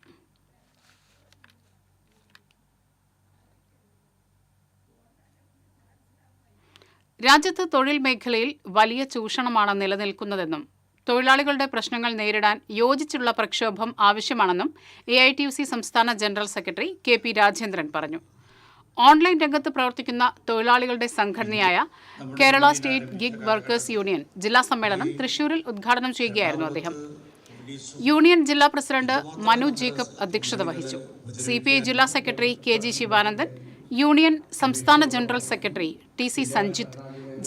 [SPEAKER 2] രാജ്യത്ത് തൊഴിൽ മേഖലയിൽ വലിയ ചൂഷണമാണ് നിലനിൽക്കുന്നതെന്നും തൊഴിലാളികളുടെ പ്രശ്നങ്ങൾ നേരിടാൻ യോജിച്ചുള്ള പ്രക്ഷോഭം ആവശ്യമാണെന്നും AITUC സംസ്ഥാന ജനറൽ സെക്രട്ടറി KP രാജേന്ദ്രൻ പറഞ്ഞു. ഓൺലൈൻ രംഗത്ത് പ്രവർത്തിക്കുന്ന തൊഴിലാളികളുടെ സംഘടനയായ Kerala state gig workers union ജില്ലാ സമ്മേളനം തൃശൂരിൽ ഉദ്ഘാടനം ചെയ്യുകയായിരുന്നു അദ്ദേഹം. യൂണിയൻ ജില്ലാ പ്രസിഡന്റ് മനു ജേക്കബ് അധ്യക്ഷത വഹിച്ചു. CPI ജില്ലാ സെക്രട്ടറി KG ശിവാനന്ദൻ, യൂണിയൻ സംസ്ഥാന ജനറൽ സെക്രട്ടറി TC സഞ്ജിത്ത്,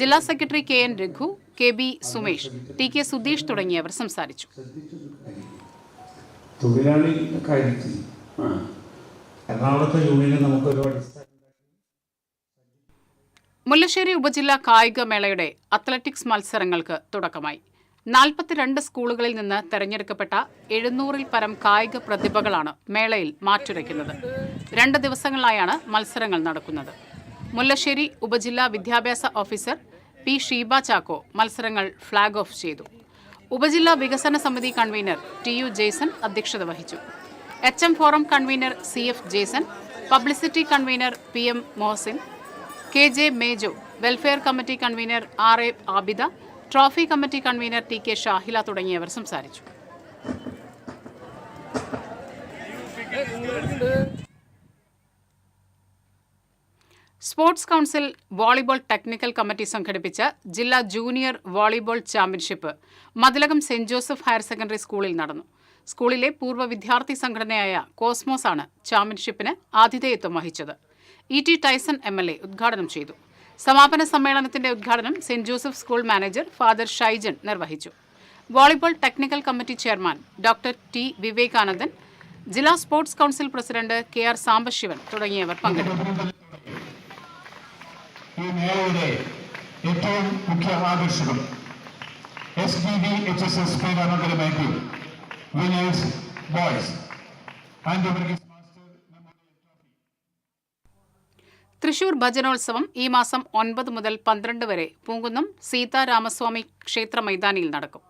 [SPEAKER 2] ജില്ലാ secretary KN Raghu, KB Sumesh, TK Sudheesh തുടങ്ങിയവർ സംസാരിച്ചു.
[SPEAKER 13] തൊഴിലാളി കാര്യത്തിൽ എറണാകുളത്തെ യൂണിയനിൽ നമുക്കൊരു
[SPEAKER 2] മുല്ലശ്ശേരി ഉപജില്ലാ കായികമേളയുടെ അത്ലറ്റിക്സ് മത്സരങ്ങൾക്ക് തുടക്കമായി. 42 സ്കൂളുകളിൽ നിന്ന് തെരഞ്ഞെടുക്കപ്പെട്ട 700-ൽ പരം കായിക പ്രതിഭകളാണ് മേളയിൽ മാറ്റുരയ്ക്കുന്നത്. 2 ദിവസങ്ങളിലായാണ് മത്സരങ്ങൾ നടക്കുന്നത്. മുല്ലശ്ശേരി ഉപജില്ലാ വിദ്യാഭ്യാസ ഓഫീസർ P ഷീബ ചാക്കോ മത്സരങ്ങൾ ഫ്ളാഗ് ഓഫ് ചെയ്തു. ഉപജില്ലാ വികസന സമിതി കൺവീനർ TU ജേസൺ അധ്യക്ഷത വഹിച്ചു. HM forum convener CF Jason, publicity convener PM Mohsin, KJ Mejo, welfare committee convener RA Abida, trophy committee convener TK Shahila തുടങ്ങിയവർ സംസാരിച്ചു. Sports council volleyball technical committee സംഘടിപ്പിച്ച ജില്ലാ junior volleyball championship Mathilakam saint Joseph higher secondary സ്കൂളിൽ നടന്നു. സ്കൂളിലെ പൂർവ്വ വിദ്യാർത്ഥി സംഘടനയായ കോസ്മോസ് ആണ് ചാമ്പ്യൻഷിപ്പിന് ആതിഥേയത്വം വഹിച്ചത്. ET ടൈസൺ MLA ഉദ്ഘാടനം ചെയ്തു. സമാപന സമ്മേളനത്തിന്റെ ഉദ്ഘാടനം saint Joseph school manager father Shaijan നിർവഹിച്ചു. Volleyball technical committee chairman doctor T Vivekanandan, ജില്ലാ sports council president KR Sambasivan തുടങ്ങിയവർ പങ്കെടുത്തു.
[SPEAKER 13] ഈ മേളയുടെ ഏറ്റവും മുഖ്യ ആകർഷകം SGB HSS Peramangalam winners boys and
[SPEAKER 2] Thrissur ഭജനോത്സവം ഈ മാസം 9 മുതൽ 12 വരെ പൂങ്കുന്നം സീതാരാമസ്വാമി ക്ഷേത്ര മൈതാനിയിൽ നടക്കും.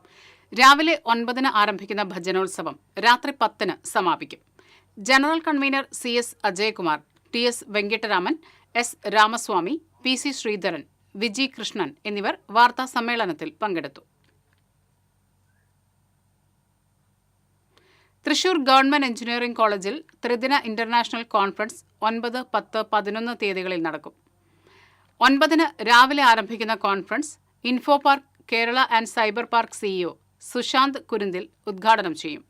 [SPEAKER 2] രാവിലെ 9-ന് ആരംഭിക്കുന്ന ഭജനോത്സവം രാത്രി 10-ന് സമാപിക്കും. General convener CS Ajayakumar, TS Venkittaraman, S Ramaswamy, PC Sreedharan, Viji Krishnan എന്നിവർ വാർത്താ സമ്മേളനത്തിൽ പങ്കെടുത്തു. തൃശൂർ ഗവൺമെന്റ് എഞ്ചിനീയറിംഗ് കോളേജിൽ ത്രിദിന ഇന്റർനാഷണൽ കോൺഫറൻസ് 9, 10, 11 തീയതികളിൽ നടക്കും. 9-ന് രാവിലെ ആരംഭിക്കുന്ന conference info park Kerala and cyber park CEO Sushant Kurunthil ഉദ്ഘാടനം ചെയ്യും.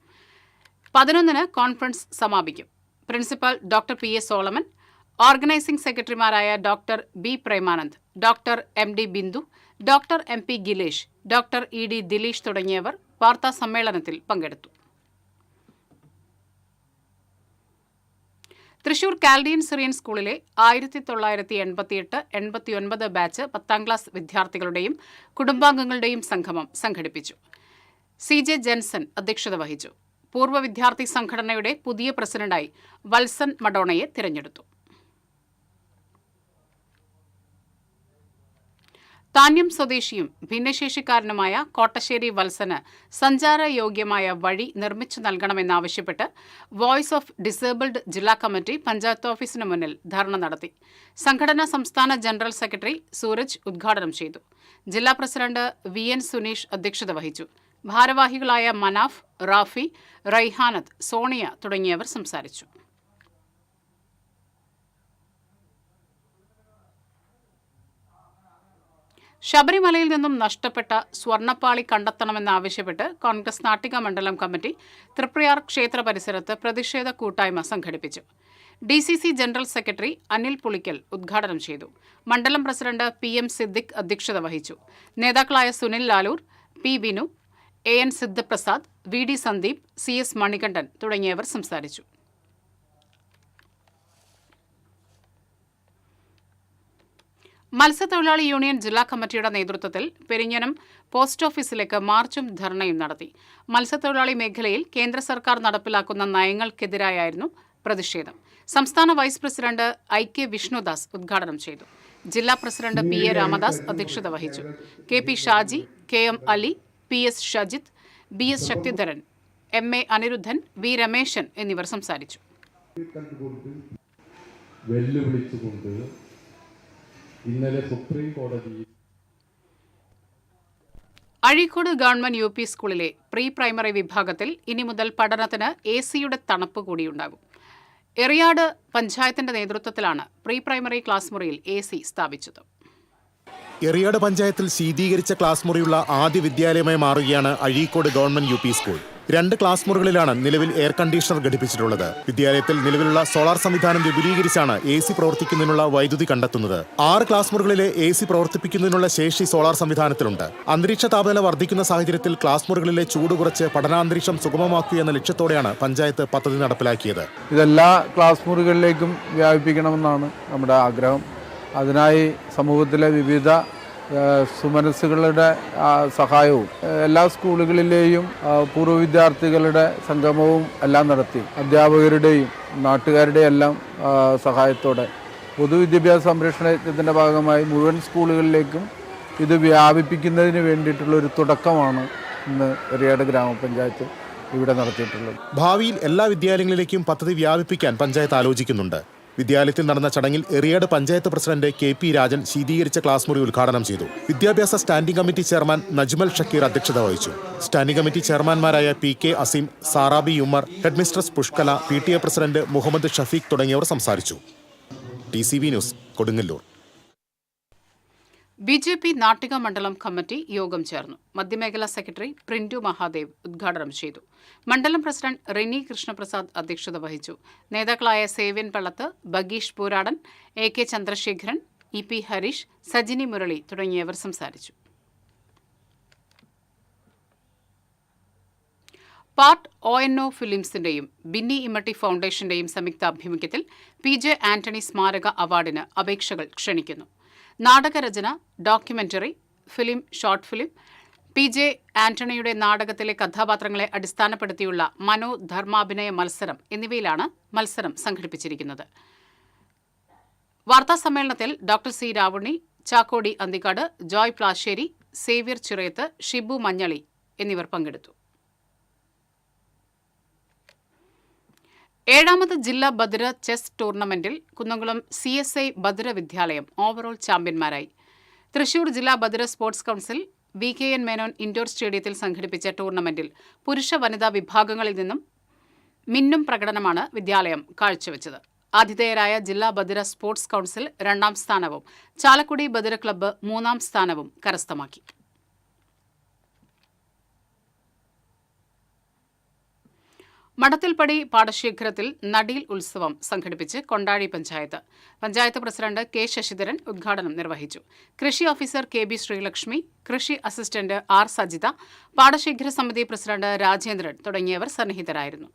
[SPEAKER 2] 11-ന് കോൺഫറൻസ് സമാപിക്കും. Principal doctor PS Solomon, organising സെക്രട്ടറിമാരായ doctor B Premanand, doctor MD Bindu, doctor MP Gilesh, doctor ED Dileesh തുടങ്ങിയവർ വാർത്താ സമ്മേളനത്തിൽ പങ്കെടുത്തു. തൃശൂർ കാൽഡിയൻ സിറിയൻ സ്കൂളിലെ 1988-89 ബാച്ച് 10ാം ക്ലാസ് വിദ്യാർത്ഥികളുടെയും കുടുംബാംഗങ്ങളുടെയും സംഗമം സംഘടിപ്പിച്ചു. CJ ജെൻസൺ അധ്യക്ഷത വഹിച്ചു. പൂർവ്വ വിദ്യാർത്ഥി സംഘടനയുടെ പുതിയ പ്രസിഡന്റായി വത്സൻ മഡോണയെ തിരഞ്ഞെടുത്തു. താന്യം സ്വദേശിയും ഭിന്നശേഷിക്കാരനുമായ കോട്ടശ്ശേരി വത്സന് സഞ്ചാരയോഗ്യമായ വഴി നിർമ്മിച്ചു നൽകണമെന്നാവശ്യപ്പെട്ട് വോയ്സ് ഓഫ് ഡിസേബിൾഡ് ജില്ലാ കമ്മിറ്റി പഞ്ചായത്ത് ഓഫീസിന് മുന്നിൽ ധർണ നടത്തി. സംഘടന സംസ്ഥാന ജനറൽ സെക്രട്ടറി സൂരജ് ഉദ്ഘാടനം ചെയ്തു. ജില്ലാ പ്രസിഡന്റ് VN സുനീഷ് അധ്യക്ഷത വഹിച്ചു. ഭാരവാഹികളായ മനാഫ്, റാഫി, റൈഹാനത്ത്, സോണിയ തുടങ്ങിയവർ സംസാരിച്ചു. ശബരിമലയിൽ നിന്നും നഷ്ടപ്പെട്ട സ്വർണ്ണപ്പാളി കണ്ടെത്തണമെന്നാവശ്യപ്പെട്ട് കോൺഗ്രസ് നാട്ടിക മണ്ഡലം കമ്മിറ്റി തൃപ്രയാർ ക്ഷേത്ര പരിസരത്ത് പ്രതിഷേധ കൂട്ടായ്മ സംഘടിപ്പിച്ചു. DCC general secretary Anil Pulickal ഉദ്ഘാടനം ചെയ്തു. മണ്ഡലം പ്രസിഡന്റ് PM സിദ്ദിഖ് അധ്യക്ഷത വഹിച്ചു. നേതാക്കളായ Sunil Lalur, P Binu, AN Sidhaprasad, VD Sandeep, CS Manikandan തുടങ്ങിയവർ സംസാരിച്ചു. മത്സ്യത്തൊഴിലാളി യൂണിയൻ ജില്ലാ കമ്മിറ്റിയുടെ നേതൃത്വത്തിൽ പെരിഞ്ഞനം പോസ്റ്റ് ഓഫീസിലേക്ക് മാർച്ചും ധർണയും നടത്തി. മത്സ്യത്തൊഴിലാളി മേഖലയിൽ കേന്ദ്ര സർക്കാർ നടപ്പിലാക്കുന്ന നയങ്ങൾക്കെതിരായിരുന്നു പ്രതിഷേധം. സംസ്ഥാന വൈസ് പ്രസിഡന്റ് IK വിഷ്ണുദാസ് ഉദ്ഘാടനം ചെയ്തു. ജില്ലാ പ്രസിഡന്റ് PA രാമദാസ് അധ്യക്ഷത വഹിച്ചു. KP Shaji, KM Ali, PS Shajith, BS Sakthidharan, MA Anirudhan, V Rameshan എന്നിവർ സംസാരിച്ചു.
[SPEAKER 14] ഇന്നലെ സുപ്രീം കോടതി
[SPEAKER 2] അഴീക്കോട് ഗവൺമെന്റ് UP സ്കൂളിലെ പ്രീ പ്രൈമറി വിഭാഗത്തിൽ ഇനി മുതൽ പഠനത്തിന് AC-യുടെ തണുപ്പ് കൂടിയുണ്ടാകും. എറിയാട് പഞ്ചായത്തിന്റെ നേതൃത്വത്തിലാണ് പ്രീ പ്രൈമറി ക്ലാസ് മുറിയിൽ AC സ്ഥാപിച്ചത്.
[SPEAKER 15] എറിയാട് പഞ്ചായത്തിൽ ശീതീകരിച്ച ക്ലാസ് മുറിയുള്ള ആദ്യ വിദ്യാലയമായി മാറുകയാണ് Azhikode government UP school. 2 class മുറികളിലാണ് നിലവിൽ എയർ കണ്ടീഷണർ ഘടിപ്പിച്ചിട്ടുള്ളത്. വിദ്യാലയത്തിൽ നിലവിലുള്ള സോളാർ സംവിധാനം വിപുലീകരിച്ചാണ് AC പ്രവർത്തിക്കുന്നതിനുള്ള വൈദ്യുതി കണ്ടെത്തുന്നത്. 6 ക്ലാസ് മുറികളിലെ AC പ്രവർത്തിപ്പിക്കുന്നതിനുള്ള ശേഷി സോളാർ സംവിധാനത്തിലുണ്ട്. അന്തരീക്ഷ താപനില വർദ്ധിക്കുന്ന സാഹചര്യത്തിൽ ക്ലാസ് മുറികളിലെ ചൂട് കുറച്ച് പഠനാന്തരീക്ഷം സുഗമമാക്കുക എന്ന ലക്ഷ്യത്തോടെയാണ് പഞ്ചായത്ത് പദ്ധതി നടപ്പിലാക്കിയത്.
[SPEAKER 16] ഇതെല്ലാ ക്ലാസ് മുറികളിലേക്കും വ്യാപിപ്പിക്കണമെന്നാണ് നമ്മുടെ ആഗ്രഹം. അതിനായി സമൂഹത്തിലെ വിവിധ സുമനസ്സുകളുടെ സഹായവും എല്ലാ സ്കൂളുകളിലെയും പൂർവ്വ വിദ്യാർത്ഥികളുടെ സംഗമവും എല്ലാം നടത്തി അധ്യാപകരുടെയും നാട്ടുകാരുടെയും എല്ലാം സഹായത്തോടെ പൊതുവിദ്യാഭ്യാസ സംരക്ഷണ യജ്ഞത്തിൻ്റെ ഭാഗമായി മുഴുവൻ സ്കൂളുകളിലേക്കും ഇത് വ്യാപിപ്പിക്കുന്നതിന് വേണ്ടിയിട്ടുള്ളൊരു തുടക്കമാണ് ഇന്ന് എറിയാട് ഗ്രാമപഞ്ചായത്ത് ഇവിടെ നടത്തിയിട്ടുള്ളത്.
[SPEAKER 15] ഭാവിയിൽ എല്ലാ വിദ്യാലയങ്ങളിലേക്കും പദ്ധതി വ്യാപിപ്പിക്കാൻ പഞ്ചായത്ത് ആലോചിക്കുന്നുണ്ട്. വിദ്യാലയത്തിൽ നടന്ന ചടങ്ങിൽ എറിയാട് പഞ്ചായത്ത് പ്രസിഡന്റ് KP രാജൻ ശീതീകരിച്ച ക്ലാസ് മുറി ഉദ്ഘാടനം ചെയ്തു. വിദ്യാഭ്യാസ standing committee chairman Najmal Shakeer അധ്യക്ഷത വഹിച്ചു. സ്റ്റാൻഡിംഗ് കമ്മിറ്റി ചെയർമാൻമാരായ PK Azeem, Sarabi Ummer, headmistress Pushkala, PTA president Muhammad Shafeeq തുടങ്ങിയവർ സംസാരിച്ചു. TCV news, Kodungallur.
[SPEAKER 2] BJP Nattika മണ്ഡലം കമ്മിറ്റി യോഗം ചേർന്നു. മധ്യമേഖലാ സെക്രട്ടറി പ്രിന്റു മഹാദേവ് ഉദ്ഘാടനം ചെയ്തു. മണ്ഡലം പ്രസിഡന്റ് റിനി കൃഷ്ണപ്രസാദ് അധ്യക്ഷത വഹിച്ചു. നേതാക്കളായ സേവ്യൻ പള്ളത്ത്, ബഗീഷ് പൂരാടൻ, AK ചന്ദ്രശേഖരൻ, EP ഹരീഷ്, സജിനി മുരളി തുടങ്ങിയവർ സംസാരിച്ചു. പാർട്ട് ONO ഫിലിംസിന്റെയും ബിന്നി ഇമ്മട്ടി ഫൗണ്ടേഷന്റെയും സംയുക്താഭിമുഖ്യത്തിൽ PJ ആന്റണി സ്മാരക അവാർഡിന് അപേക്ഷകൾ ക്ഷണിക്കുന്നു. നാടകരചന, documentary, film, short film, PJ ആന്റണിയുടെ നാടകത്തിലെ കഥാപാത്രങ്ങളെ അടിസ്ഥാനപ്പെടുത്തിയുള്ള മനോധർമാഭിനയ മത്സരം എന്നിവയിലാണ് മത്സരം സംഘടിപ്പിച്ചിരിക്കുന്നത്. വാർത്താസമ്മേളനത്തിൽ doctor C Ravunni, Chakkodi Anthikad, Joy Plassery, Xavier Chirayath, Shibu Manjali എന്നിവർ പങ്കെടുത്തു. 7ാമത് ജില്ലാ ബദിര ചെസ് ടൂർണമെന്റിൽ കുന്നംകുളം CSI ബദിര വിദ്യാലയം ഓവറോൾ ചാമ്പ്യന്മാരായി. തൃശൂർ ജില്ലാ ബദിര sports council VKN Menon indoor സ്റ്റേഡിയത്തിൽ സംഘടിപ്പിച്ച ടൂർണമെന്റിൽ പുരുഷ വനിതാ വിഭാഗങ്ങളിൽ നിന്നും മിന്നും പ്രകടനമാണ് വിദ്യാലയം കാഴ്ചവെച്ചത്. ആതിഥേയരായ ജില്ലാ ബദിര സ്പോർട്സ് കൗൺസിൽ 2ാം സ്ഥാനവും ചാലക്കുടി ബദിര ക്ലബ്ബ് 3ാം സ്ഥാനവും കരസ്ഥമാക്കി. മഠത്തിൽപ്പടി പാടശേഖരത്തിൽ നടീൽ ഉത്സവം സംഘടിപ്പിച്ച് കൊണ്ടാഴി പഞ്ചായത്ത്. പഞ്ചായത്ത് പ്രസിഡന്റ് K ശശിധരൻ ഉദ്ഘാടനം നിർവഹിച്ചു. കൃഷി ഓഫീസർ KB ശ്രീലക്ഷ്മി, കൃഷി അസിസ്റ്റന്റ് R സജിത, പാടശേഖര സമിതി പ്രസിഡന്റ് രാജേന്ദ്രൻ തുടങ്ങിയവർ സന്നിഹിതരായിരുന്നു.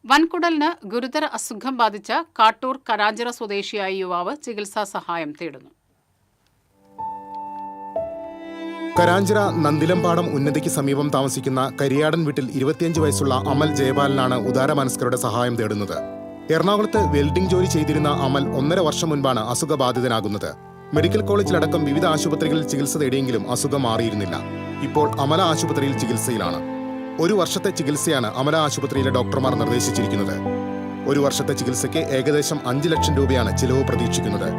[SPEAKER 2] വൻകുടലിന് ഗുരുതര അസുഖം ബാധിച്ച കാട്ടൂർ കരാഞ്ചിറ സ്വദേശിയായ യുവാവ് ചികിത്സാ സഹായം തേടുന്നു.
[SPEAKER 15] കരാഞ്ചിറ നന്ദിലമ്പാടം ഉന്നതിക്ക് സമീപം താമസിക്കുന്ന കരിയാടൻ വീട്ടിൽ 25 വയസ്സുള്ള അമൽ ജയപാലനാണ് ഉദാരമനസ്കരുടെ സഹായം തേടുന്നത്. എറണാകുളത്ത് വെൽഡിംഗ് ജോലി ചെയ്തിരുന്ന അമൽ 1.5 വർഷം മുൻപാണ് അസുഖബാധിതനാകുന്നത്. മെഡിക്കൽ കോളേജിലടക്കം വിവിധ ആശുപത്രികളിൽ ചികിത്സ തേടിയെങ്കിലും അസുഖം മാറിയിരുന്നില്ല. ഇപ്പോൾ അമല ആശുപത്രിയിൽ ചികിത്സയിലാണ്. 1 വർഷത്തെ ചികിത്സയാണ് അമല ആശുപത്രിയിലെ ഡോക്ടർമാർ നിർദ്ദേശിച്ചിരിക്കുന്നത്. 1 വർഷത്തെ ചികിത്സയ്ക്ക് ഏകദേശം 5 ലക്ഷം രൂപയാണ് ചിലവ് പ്രതീക്ഷിക്കുന്നത്.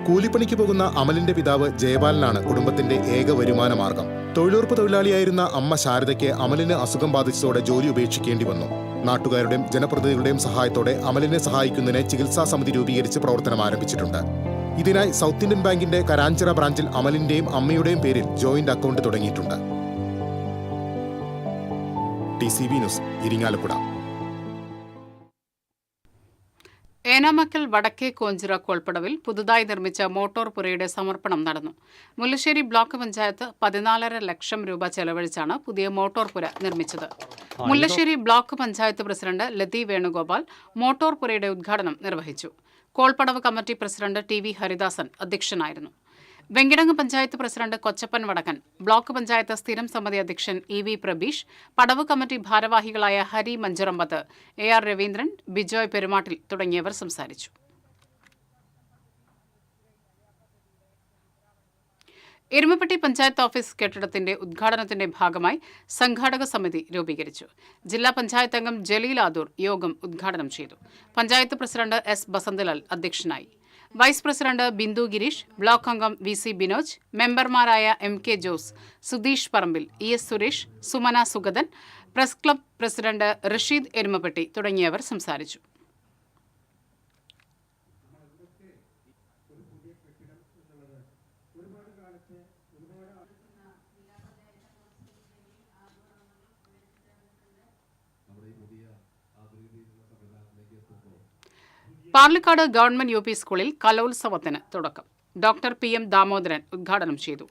[SPEAKER 15] കൂലിപ്പണിക്ക് പോകുന്ന അമലിന്റെ പിതാവ് ജയപാലനാണ് കുടുംബത്തിന്റെ ഏക വരുമാന മാർഗം. തൊഴിലുറപ്പ് തൊഴിലാളിയായിരുന്ന അമ്മ ശാരദയ്ക്ക് അമലിന് അസുഖം ബാധിച്ചതോടെ ജോലി ഉപേക്ഷിക്കേണ്ടി വന്നു. നാട്ടുകാരുടെയും ജനപ്രതിനിധികളുടെയും സഹായത്തോടെ അമലിനെ സഹായിക്കുന്നതിന് ചികിത്സാ സമിതി രൂപീകരിച്ച് പ്രവർത്തനം ആരംഭിച്ചിട്ടുണ്ട്. ഇതിനായി സൗത്ത് ഇന്ത്യൻ ബാങ്കിന്റെ കരാഞ്ചിറ ബ്രാഞ്ചിൽ അമലിന്റെയും അമ്മയുടെയും പേരിൽ ജോയിന്റ് അക്കൗണ്ട് തുടങ്ങിയിട്ടുണ്ട്. TCV news, Irinjalakuda.
[SPEAKER 2] ഏനാമക്കൽ വടക്കേ കോഞ്ചിറ കോൾപ്പടവിൽ പുതുതായി നിർമ്മിച്ച മോട്ടോർ പുരയുടെ സമർപ്പണം നടന്നു. മുല്ലശ്ശേരി ബ്ലോക്ക് പഞ്ചായത്ത് 14.5 ലക്ഷം രൂപ ചെലവഴിച്ചാണ് പുതിയ മോട്ടോർ പുര നിർമ്മിച്ചത്. Mullassery block panchayat president Lathi Venugopal motor പുരയുടെ ഉദ്ഘാടനം നിർവഹിച്ചു. കോൾപ്പടവ് committee president T V Haridasan അധ്യക്ഷനായിരുന്നു. വെങ്കിടങ്ങ് പഞ്ചായത്ത് പ്രസിഡന്റ് കൊച്ചപ്പൻ വടക്കൻ, ബ്ലോക്ക് പഞ്ചായത്ത് സ്ഥിരം സമിതി അധ്യക്ഷൻ ഇ വി പ്രബീഷ്, പടവ് കമ്മിറ്റി ഭാരവാഹികളായ ഹരി മഞ്ചറമ്പത്ത്, എ ആർ രവീന്ദ്രൻ, ബിജോയ് പെരുമാട്ടിൽ തുടങ്ങിയവർ സംസാരിച്ചു. എരുമപ്പെട്ടി പഞ്ചായത്ത് ഓഫീസ് കെട്ടിടത്തിന്റെ ഉദ്ഘാടനത്തിന്റെ ഭാഗമായി സംഘാടക സമിതി രൂപീകരിച്ചു. ജില്ലാ പഞ്ചായത്ത് അംഗം ജലീൽ ആദൂർ യോഗം ഉദ്ഘാടനം ചെയ്തു. പഞ്ചായത്ത് പ്രസിഡന്റ് എസ് ബസന്തലാൽ അധ്യക്ഷനായി. Vice president Bindu Girish, block അംഗം വി സി ബിനോജ്, മെമ്പർമാരായ M K Jose, Sudheesh Parambil, E S Suresh, Sumana Sugathan, press club president Rasheed Erumapetty തുടങ്ങിയവർ സംസാരിച്ചു. പാർലിക്കാട് ഗവൺമെന്റ് യു പി സ്കൂളിൽ കലോത്സവത്തിന് തുടക്കം. ഡോക്ടർ പി എം ദാമോദരൻ ഉദ്ഘാടനം ചെയ്തു.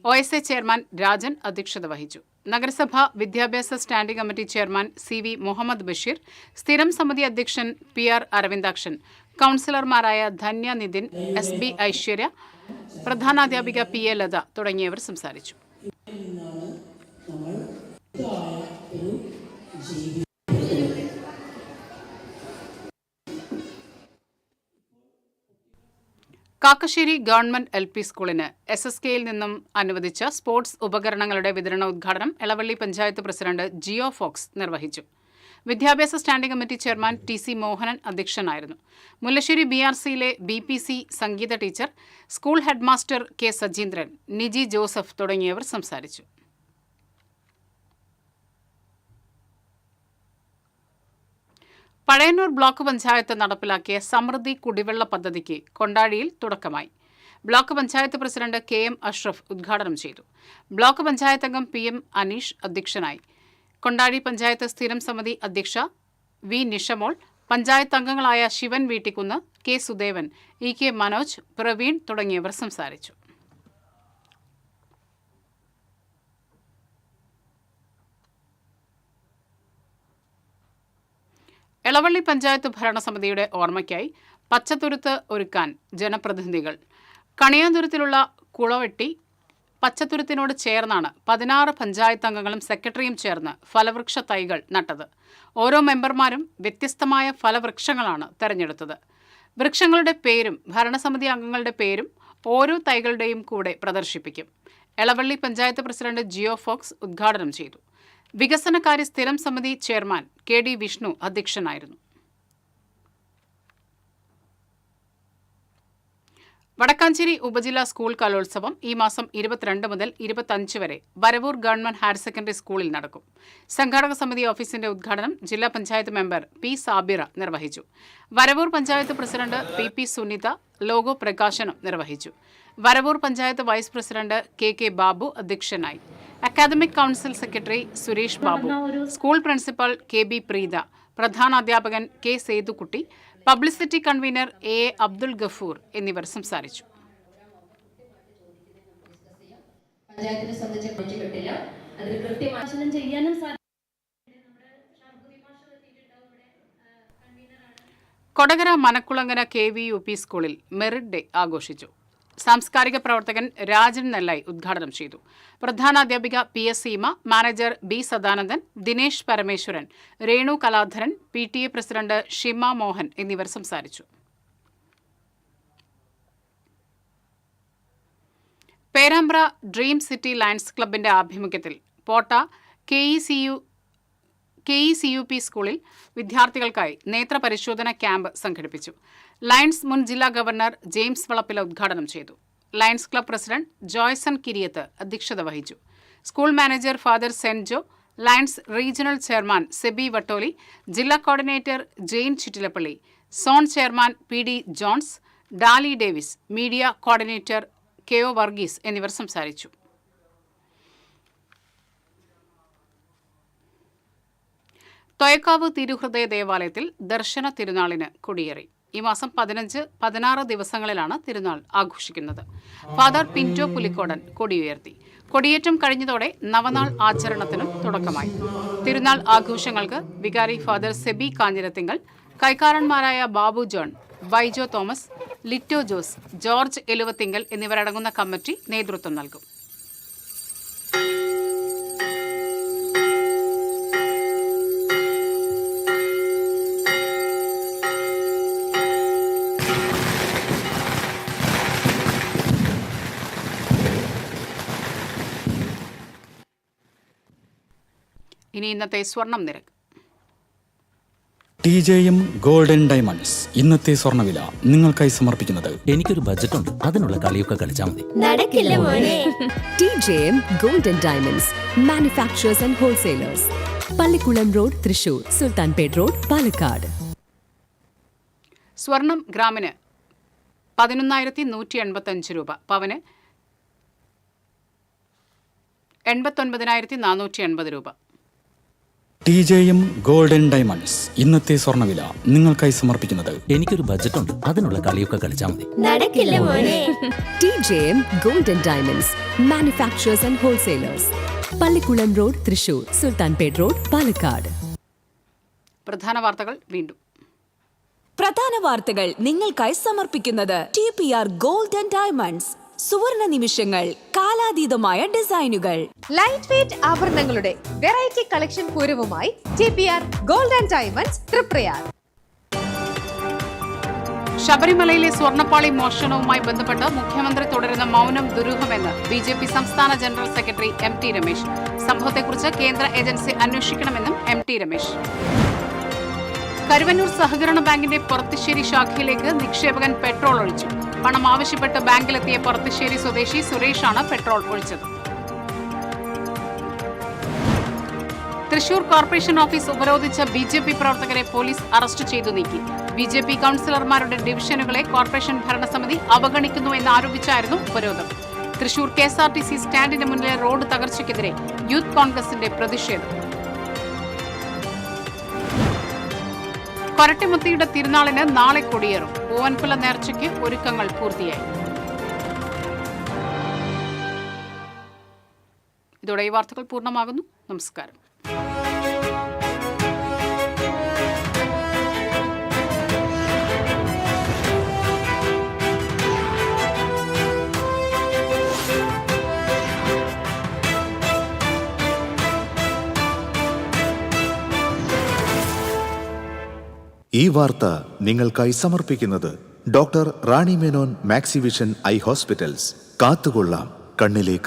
[SPEAKER 2] OSA ചെയർമാൻ രാജൻ അധ്യക്ഷത വഹിച്ചു. നഗരസഭ വിദ്യാഭ്യാസ standing committee chairman C V Muhammad Basheer, സ്ഥിരം സമിതി അധ്യക്ഷൻ പി ആർ അരവിന്ദാക്ഷൻ, കൌൺസിലർമാരായ ധന്യ നിതിൻ, എസ് ബി ഐശ്വര്യ, പ്രധാനാധ്യാപിക പി എ ലത തുടങ്ങിയവർ സംസാരിച്ചു. കാക്കശ്ശേരി ഗവൺമെന്റ് LP സ്കൂളിന് SSKയിൽ നിന്നും അനുവദിച്ച സ്പോർട്സ് ഉപകരണങ്ങളുടെ വിതരണ ഉദ്ഘാടനം Elavally panchayat president Jio Fox നിർവഹിച്ചു. വിദ്യാഭ്യാസ standing committee chairman TC Mohanan അധ്യക്ഷനായിരുന്നു. മുല്ലശ്ശേരി BRCയിലെ BPC Sangeetha teacher, school headmaster K Sajeendran, Niji Joseph തുടങ്ങിയവർ സംസാരിച്ചു. പഴയന്നൂർ ബ്ലോക്ക് പഞ്ചായത്ത് നടപ്പിലാക്കിയ സമൃദ്ധി കുടിവെള്ള പദ്ധതിക്ക് കൊണ്ടാഴിയിൽ തുടക്കമായി. Block panchayat president KM Ashraf ഉദ്ഘാടനം ചെയ്തു. ബ്ലോക്ക് പഞ്ചായത്ത് അംഗം PM അനീഷ് അധ്യക്ഷനായി. കൊണ്ടാഴി പഞ്ചായത്ത് സ്ഥിരം സമിതി അധ്യക്ഷ വി നിഷമോൾ, പഞ്ചായത്ത് അംഗങ്ങളായ ശിവൻ വീട്ടിക്കുന്ന്, K സുദേവൻ, EK മനോജ്, പ്രവീൺ തുടങ്ങിയവർ സംസാരിച്ചു. എളവള്ളി പഞ്ചായത്ത് ഭരണസമിതിയുടെ ഓർമ്മയ്ക്കായി പച്ചത്തുരുത്ത് ഒരുക്കാൻ ജനപ്രതിനിധികൾ. കണിയാന്തുരുത്തിലുള്ള കുളവെട്ടി പച്ചത്തുരുത്തിനോട് ചേർന്നാണ് 16 പഞ്ചായത്ത് അംഗങ്ങളും സെക്രട്ടറിയും ചേർന്ന് ഫലവൃക്ഷ തൈകൾ നട്ടത്. ഓരോ മെമ്പർമാരും വ്യത്യസ്തമായ ഫലവൃക്ഷങ്ങളാണ് തെരഞ്ഞെടുത്തത്. വൃക്ഷങ്ങളുടെ പേരും ഭരണസമിതി അംഗങ്ങളുടെ പേരും ഓരോ തൈകളുടെയും കൂടെ പ്രദർശിപ്പിക്കും. Elavally panchayat president Jio Fox ഉദ്ഘാടനം ചെയ്തു. വികസനകാര്യ സ്ഥിരം സമിതി ചെയർമാൻ KD വിഷ്ണു അധ്യക്ഷനായിരുന്നു. വടക്കാഞ്ചേരി ഉപജില്ലാ സ്കൂൾ കലോത്സവം ഈ മാസം 22 മുതൽ 25 വരെ വരവൂർ ഗവൺമെന്റ് ഹയർ സെക്കൻഡറി സ്കൂളിൽ നടക്കും. സംഘാടക സമിതി ഓഫീസിന്റെ ഉദ്ഘാടനം ജില്ലാ പഞ്ചായത്ത് മെമ്പർ P സാബിറ നിർവഹിച്ചു. Varavoor panchayat president PP Sunitha logo പ്രകാശനം നിർവഹിച്ചു. Varavoor panchayat vice president KK Babu അധ്യക്ഷനായി. Academic council secretary Suresh Babu, school principal KB Preetha, പ്രധാനാധ്യാപകൻ K Sethukutty, publicity convener A Abdul Gafoor എന്നിവർ സംസാരിച്ചു. കൊടകര മനക്കുളങ്ങര KVUP സ്കൂളിൽ മെറിറ്റ് ഡേ ആഘോഷിച്ചു. സാംസ്കാരിക പ്രവർത്തകൻ രാജൻ നെല്ലായി ഉദ്ഘാടനം ചെയ്തു. പ്രധാനാധ്യാപിക PS Seema, manager B Sadanandan, Dinesh Parameswaran, Renu Kaladharan, PTA president Shima Mohan എന്നിവർ സംസാരിച്ചു. പേരാമ്പ്ര ഡ്രീം സിറ്റി ലയൺസ് ക്ലബിന്റെ ആഭിമുഖ്യത്തിൽ പോട്ട KECUP സ്കൂളിൽ വിദ്യാർത്ഥികൾക്കായി നേത്രപരിശോധന ക്യാമ്പ് സംഘടിപ്പിച്ചു. ലയൺസ് മുൻ ജില്ലാ ഗവർണർ ജെയിംസ് വളപ്പില ഉദ്ഘാടനം ചെയ്തു. Lions club president Joyson Kiriyath അധ്യക്ഷത വഹിച്ചു. School manager father Senjo, Lions regional chairman Seby Vattoli, ജില്ലാ coordinator Jain Chittilappilly, zone chairman PD Johns, Daly Davis, media coordinator KO Varghese എന്നിവർ സംസാരിച്ചു. തൊയക്കാവ് തിരുഹൃദയ ദേവാലയത്തിൽ ദർശന തിരുനാളിന് കൊടിയേറി. ഈ മാസം 15, 16 ദിവസങ്ങളിലാണ് തിരുനാൾ ആഘോഷിക്കുന്നത്. ഫാദർ പിന്റോ പുലിക്കോടൻ കൊടിയുയർത്തി. കൊടിയേറ്റം കഴിഞ്ഞതോടെ നവനാൾ ആചരണത്തിനും തുടക്കമായി. തിരുനാൾ ആഘോഷങ്ങൾക്ക് വികാരി ഫാദർ സെബി കാഞ്ഞിരത്തിങ്കൽ, കൈക്കാരന്മാരായ Babu John, Vaijo Thomas, Litto Jose, George Eluvathinkal എന്നിവരടങ്ങുന്ന കമ്മിറ്റി നേതൃത്വം നൽകും. ഇനി ഇന്നത്തെ സ്വർണം നിരക്ക്.
[SPEAKER 17] TJM ഗോൾഡൻ ഡയമണ്ട്സ് ഇന്നത്തെ സ്വർണ്ണവില നിങ്ങൾക്കായി സമർപ്പിക്കുന്നത്
[SPEAKER 11] എനിക്കൊരു ബജറ്റ് ഉണ്ട്, അതിനുള്ള കളിയൊക്കെ കളിച്ചാൽ മതി.
[SPEAKER 3] നടക്കില്ല മോനെ.
[SPEAKER 18] TJM golden diamonds manufacturers and wholesalers, Pallikulam road, Thrissur, Sultanpet road, Palakkad.
[SPEAKER 2] സ്വർണം ഗ്രാമിന് 11,185 രൂപ, പവന് 89,480 രൂപ.
[SPEAKER 17] TJM ഗോൾഡൻ ഡയമണ്ട്സ് ഇന്നത്തെ സ്വർണ്ണവില നിങ്ങൾക്കായി സമർപ്പിക്കുന്നത്
[SPEAKER 11] എനിക്കൊരു ബജറ്റ് ഉണ്ട്, അതിനുള്ള കളിയൊക്കെ കളിച്ചാൽ മതി.
[SPEAKER 3] നടക്കില്ല മോനെ.
[SPEAKER 18] TJM golden diamonds manufacturers and wholesalers, Pallikulam road, Thrissur, Sultanpet road, Palakkad.
[SPEAKER 2] പ്രധാന വാർത്തകൾ വീണ്ടും.
[SPEAKER 18] പ്രധാന വാർത്തകൾ നിങ്ങൾക്കായി സമർപ്പിക്കുന്നത് TPR ഗോൾഡൻ ഡയമണ്ട്സ്, സുവർണ നിമിഷങ്ങൾ, കാലാതീതമായ ഡിസൈനുകൾ.
[SPEAKER 3] ലൈറ്റ് വെയ്റ്റ് ആഭരണങ്ങളുടെ വെറൈറ്റി കളക്ഷൻ പൂരവുമായി TPR ഗോൾഡൻ ഡയമണ്ട്സ്, തൃപ്രയാർ.
[SPEAKER 2] ശബരിമലയിലെ സ്വർണ്ണപ്പാളി മോഷണവുമായി ബന്ധപ്പെട്ട് മുഖ്യമന്ത്രി തുടരുന്ന മൗനം ദുരൂഹമെന്ന് BJP സംസ്ഥാന ജനറൽ സെക്രട്ടറി MT രമേശ്. സംഭവത്തെക്കുറിച്ച് കേന്ദ്ര ഏജൻസി അന്വേഷിക്കണമെന്നും MT രമേശ്. കരുവന്നൂർ സഹകരണ ബാങ്കിന്റെ പൊറത്തിശ്ശേരി ശാഖയിലേക്ക് നിക്ഷേപകൻ പെട്രോൾ ഒഴിച്ചു. പണം ആവശ്യപ്പെട്ട് ബാങ്കിലെത്തിയ പൊറത്തിശ്ശേരി സ്വദേശി സുരേഷാണ് പെട്രോൾ ഒഴിച്ചത്. തൃശൂർ കോർപ്പറേഷൻ ഓഫീസ് ഉപരോധിച്ച BJP പ്രവർത്തകരെ പോലീസ് അറസ്റ്റ് ചെയ്തു നീക്കി. BJP കൌൺസിലർമാരുടെ ഡിവിഷനുകളെ കോർപ്പറേഷൻ ഭരണസമിതി അവഗണിക്കുന്നു എന്നാരോപിച്ചായിരുന്നു ഉപരോധം. തൃശൂർ KSRTC സ്റ്റാൻഡിന് മുന്നിലെ റോഡ് തകർച്ചയ്ക്കെതിരെ യൂത്ത് കോൺഗ്രസിന്റെ പ്രതിഷേധം. കൊരട്ടിമുത്തിയുടെ തിരുനാളിന് നാളെ കൊടിയേറും. പൂവൻകുല നേർച്ചയ്ക്ക് ഒരുക്കങ്ങൾ പൂർത്തിയായി. ഇതോടെ ഈ വാർത്തകൾ പൂർണ്ണമാകുന്നു. നമസ്കാരം.
[SPEAKER 1] ഈ വാർത്ത നിങ്ങൾക്കായി സമർപ്പിക്കുന്നത് doctor Rani Menon Maxivision I hospitals. കാത്തുകൊള്ളാം കണ്ണിലെ